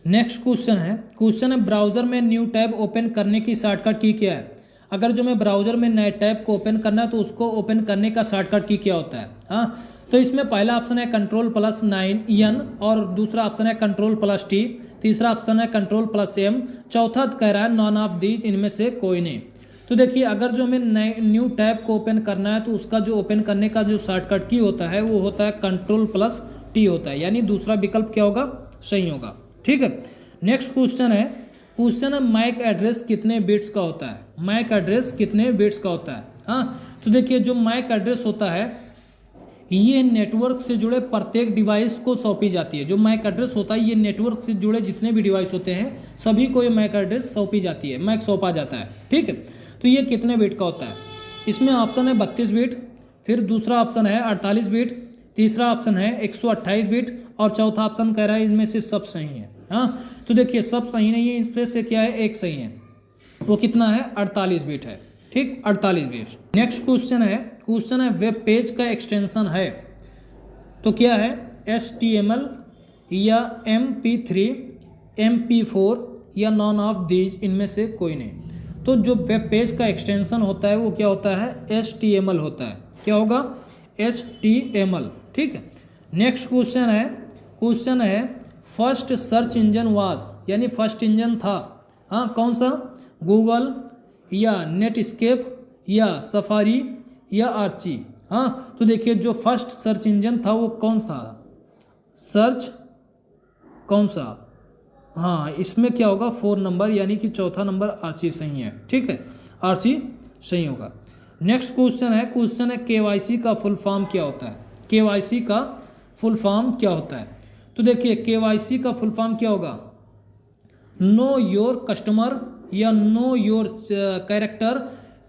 नेक्स्ट क्वेश्चन है ब्राउज़र में न्यू टैब ओपन करने की शॉर्टकट की क्या है। अगर जो मैं ब्राउज़र में नए टैब को ओपन करना है तो उसको ओपन करने का शॉर्टकट की क्या होता है। हाँ, तो इसमें पहला ऑप्शन है Ctrl+9N और दूसरा ऑप्शन है Ctrl+T, तीसरा ऑप्शन है Ctrl+M, चौथा कह रहा है नॉन ऑफ दीज, इनमें से कोई नहीं। तो देखिए अगर जो हमें न्यू टैब को ओपन करना है तो उसका जो ओपन करने का जो शॉर्टकट की होता है वो होता है Ctrl+T होता है, यानी दूसरा विकल्प क्या होगा, सही होगा। ठीक है, नेक्स्ट क्वेश्चन है मैक एड्रेस कितने बिट्स का होता है। मैक एड्रेस कितने बिट्स का होता है। हाँ, तो देखिए जो मैक एड्रेस होता है ये नेटवर्क से जुड़े प्रत्येक डिवाइस को सौंपी जाती है। जो मैक एड्रेस होता है ये नेटवर्क से जुड़े जितने भी डिवाइस होते हैं सभी को ये मैक एड्रेस सौंपी जाती है, मैक सौंपा जाता है। ठीक है, तो ये कितने बिट का होता है। इसमें ऑप्शन है 32 बिट, फिर दूसरा ऑप्शन है 48 बिट, तीसरा ऑप्शन है 128 बिट और चौथा ऑप्शन कह रहा है इनमें से सब सही है। हाँ, तो देखिए सब सही नहीं है, इसमें से क्या है, एक सही है, वो कितना है 48 बिट है। ठीक, 48 बिट। नेक्स्ट क्वेश्चन है वेब पेज का एक्सटेंशन है तो क्या है, HTML या MP3, MP4 या नॉन ऑफ दीज, इनमें से कोई नहीं। तो जो वेब पेज का एक्सटेंशन होता है वो क्या होता है, HTML होता है। क्या होगा, HTML। ठीक है, नेक्स्ट क्वेश्चन है फर्स्ट सर्च इंजन वाज, यानी फर्स्ट इंजन था, हाँ, कौन सा, गूगल या नेटस्केप या सफारी या आर्ची। हाँ, तो देखिए जो फर्स्ट सर्च इंजन था वो कौन था, सर्च कौन सा, हाँ, इसमें क्या होगा 4 नंबर, यानी कि चौथा नंबर आर्ची सही है। ठीक है, आर्ची सही होगा। नेक्स्ट क्वेश्चन है KYC का फुल फॉर्म क्या होता है। KYC का फुल फॉर्म क्या होता है, तो देखिए KYC का फुल फॉर्म क्या होगा, नो योर कस्टमर या नो योर कैरेक्टर,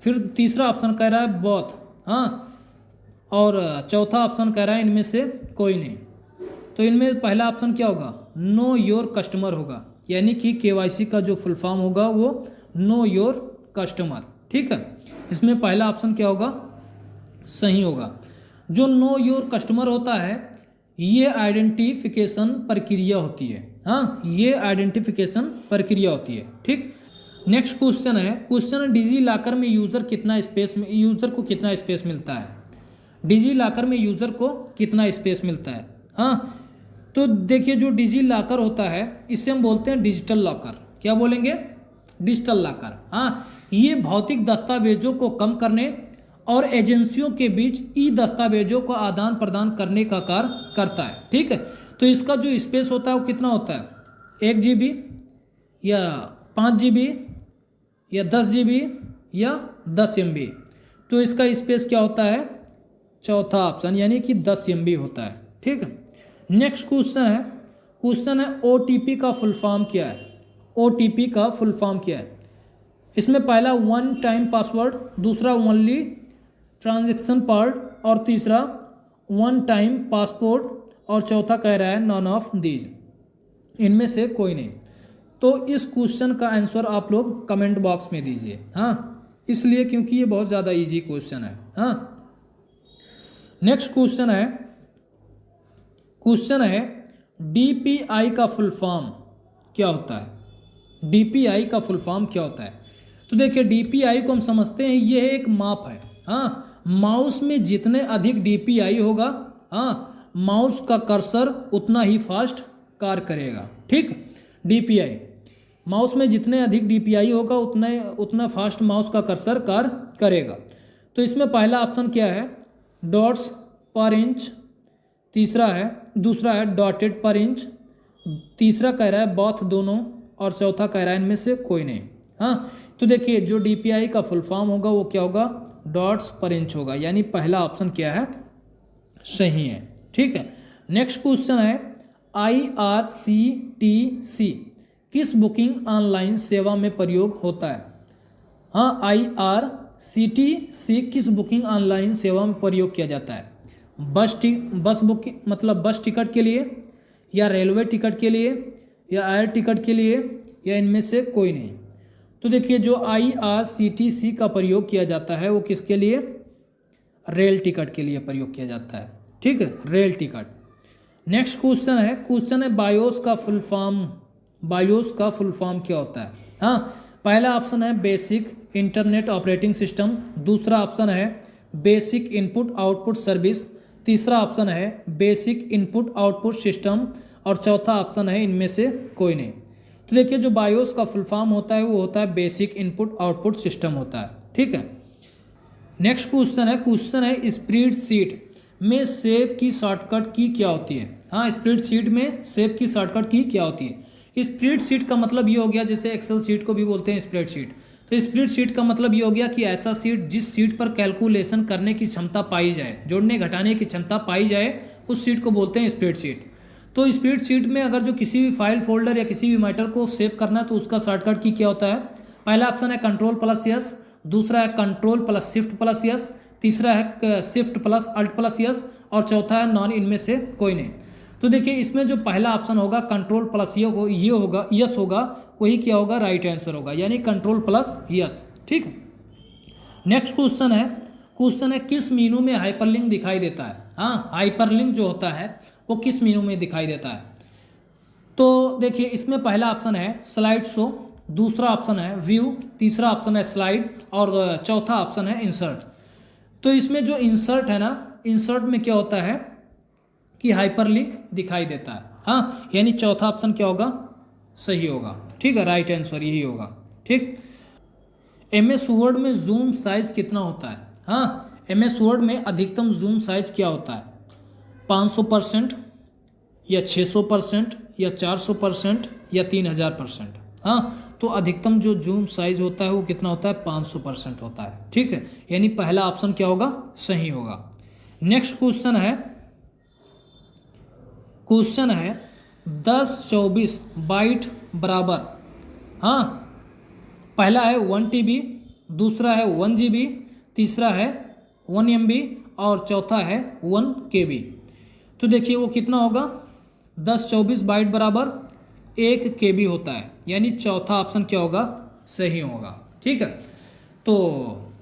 फिर तीसरा ऑप्शन कह रहा है बोथ, हाँ, और चौथा ऑप्शन कह रहा है इनमें से कोई नहीं। तो इनमें पहला ऑप्शन क्या होगा, नो योर कस्टमर होगा, यानी कि KYC का जो फुल फॉर्म होगा वो नो योर कस्टमर। ठीक है, इसमें पहला ऑप्शन क्या होगा, सही होगा। जो नो योर कस्टमर होता है ये आइडेंटिफिकेशन प्रक्रिया होती है। हाँ, ये आइडेंटिफिकेशन प्रक्रिया होती है। ठीक, नेक्स्ट क्वेश्चन है डिजी लॉकर में यूज़र को कितना स्पेस मिलता है। डिजी लॉकर में यूज़र को कितना स्पेस मिलता है। हाँ, तो देखिए जो डिजी लॉकर होता है इसे हम बोलते हैं डिजिटल लॉकर। क्या बोलेंगे, डिजिटल लॉकर। हाँ, ये भौतिक दस्तावेजों को कम करने और एजेंसियों के बीच ई दस्तावेजों को आदान प्रदान करने का कार्य करता है। ठीक है, तो इसका जो स्पेस होता है वो कितना होता है, 1 GB या 5 GB या 10 GB या 10 MB। तो इसका स्पेस क्या होता है, चौथा ऑप्शन यानी कि 10 MB होता है। ठीक है, नेक्स्ट क्वेश्चन है OTP का फुल फॉर्म क्या है। OTP का फुल फॉर्म क्या है। इसमें पहला वन टाइम पासवर्ड, दूसरा ओनली ट्रांजैक्शन पार्ट, और तीसरा वन टाइम पासपोर्ट, और चौथा कह रहा है नॉन ऑफ दीज, इनमें से कोई नहीं। तो इस क्वेश्चन का आंसर आप लोग कमेंट बॉक्स में दीजिए। हाँ, इसलिए क्योंकि ये बहुत ज़्यादा इजी क्वेश्चन है। हाँ, नेक्स्ट क्वेश्चन है डीपीआई का फुल फॉर्म क्या होता है? डीपीआई का फुल फॉर्म क्या होता है? तो देखिए, डीपीआई को हम समझते हैं ये एक माप है। हाँ, माउस में जितने अधिक डीपीआई होगा, हाँ, माउस का कर्सर उतना ही फास्ट कार्य करेगा। ठीक, डीपीआई, माउस में जितने अधिक डीपीआई होगा उतना फास्ट माउस का कर्सर कार्य करेगा। तो इसमें पहला ऑप्शन क्या है? डॉट्स पर इंच, दूसरा है डॉटेड पर इंच, तीसरा कह रहा है बॉथ दोनों, और चौथा कह रहा है इनमें से कोई नहीं। हाँ, तो देखिए जो डीपीआई का फुल फॉर्म होगा वो क्या होगा? डॉट्स पर इंच होगा, यानी पहला ऑप्शन क्या है? सही है। ठीक है, नेक्स्ट क्वेश्चन है IRCTC किस बुकिंग ऑनलाइन सेवा में प्रयोग होता है? हाँ, IRCTC किस बुकिंग ऑनलाइन सेवा में प्रयोग किया जाता है? बस बुकिंग मतलब बस टिकट के लिए, या रेलवे टिकट के लिए, या एयर टिकट के लिए, या इनमें से कोई नहीं। तो देखिए जो IRCTC का प्रयोग किया जाता है वो किसके लिए? रेल टिकट के लिए प्रयोग किया जाता है। ठीक है, रेल टिकट। नेक्स्ट क्वेश्चन है बायोस का फुल फॉर्म क्या होता है? हाँ, पहला ऑप्शन है बेसिक इंटरनेट ऑपरेटिंग सिस्टम, दूसरा ऑप्शन है बेसिक इनपुट आउटपुट सर्विस, तीसरा ऑप्शन है बेसिक इनपुट आउटपुट सिस्टम, और चौथा ऑप्शन है इनमें से कोई नहीं। तो देखिए जो बायोस का फुल फॉर्म होता है वो होता है बेसिक इनपुट आउटपुट सिस्टम होता है। ठीक है, नेक्स्ट क्वेश्चन है स्प्रेडशीट में सेव की शॉर्टकट की क्या होती है? हाँ, स्प्रेडशीट में सेव की शॉर्टकट की क्या होती है? स्प्रेडशीट का मतलब ये हो गया, जैसे एक्सेल शीट को भी बोलते हैं स्प्रेडशीट, तो स्प्रेडशीट का मतलब ये हो गया कि ऐसा शीट जिस शीट पर कैलकुलेशन करने की क्षमता पाई जाए, जोड़ने घटाने की क्षमता पाई जाए, उस शीट को बोलते हैं स्प्रेडशीट। तो स्प्रेडशीट में अगर जो किसी भी फाइल फोल्डर या किसी भी मैटर को सेव करना है तो उसका शॉर्टकट की क्या होता है? पहला ऑप्शन है Ctrl+S, दूसरा है Ctrl+Shift+S, तीसरा है Shift+Alt+S, और चौथा है नॉन, इनमें से कोई नहीं। तो देखिए इसमें जो पहला ऑप्शन होगा Ctrl+S होगा, वही क्या होगा? राइट आंसर होगा, यानी Ctrl+S। ठीक है, नेक्स्ट क्वेश्चन है किस मीनू में हाइपरलिंक दिखाई देता है? हाँ, हाइपरलिंक जो होता है वो किस मीनू में दिखाई देता है? तो देखिए इसमें पहला ऑप्शन है स्लाइड शो, दूसरा ऑप्शन है व्यू, तीसरा ऑप्शन है स्लाइड, और चौथा ऑप्शन है इंसर्ट। तो इसमें जो इंसर्ट है ना, इंसर्ट में क्या होता है कि हाइपरलिंक दिखाई देता है। हाँ, यानी चौथा ऑप्शन क्या होगा? सही होगा। ठीक है, राइट आंसर यही होगा। ठीक, MS वर्ड में जूम साइज कितना होता है? हाँ, MS वर्ड में अधिकतम जूम साइज क्या होता है? 500%, या 600%, या 400%, या 3000%? हाँ, तो अधिकतम जो जूम साइज होता है वो कितना होता है? 500% होता है। ठीक है, यानी पहला ऑप्शन क्या होगा? सही होगा। नेक्स्ट क्वेश्चन है 1024 बाइट बराबर, हाँ, पहला है 1 TB, दूसरा है 1 GB, तीसरा है 1 MB, और चौथा है 1 KB। तो देखिए वो कितना होगा? 1024 बाइट बराबर 1 KB होता है, यानी चौथा ऑप्शन क्या होगा? सही होगा। ठीक है, तो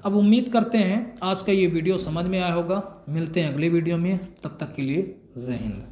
अब उम्मीद करते हैं आज का ये वीडियो समझ में आया होगा। मिलते हैं अगले वीडियो में, तब तक के लिए जय हिंद।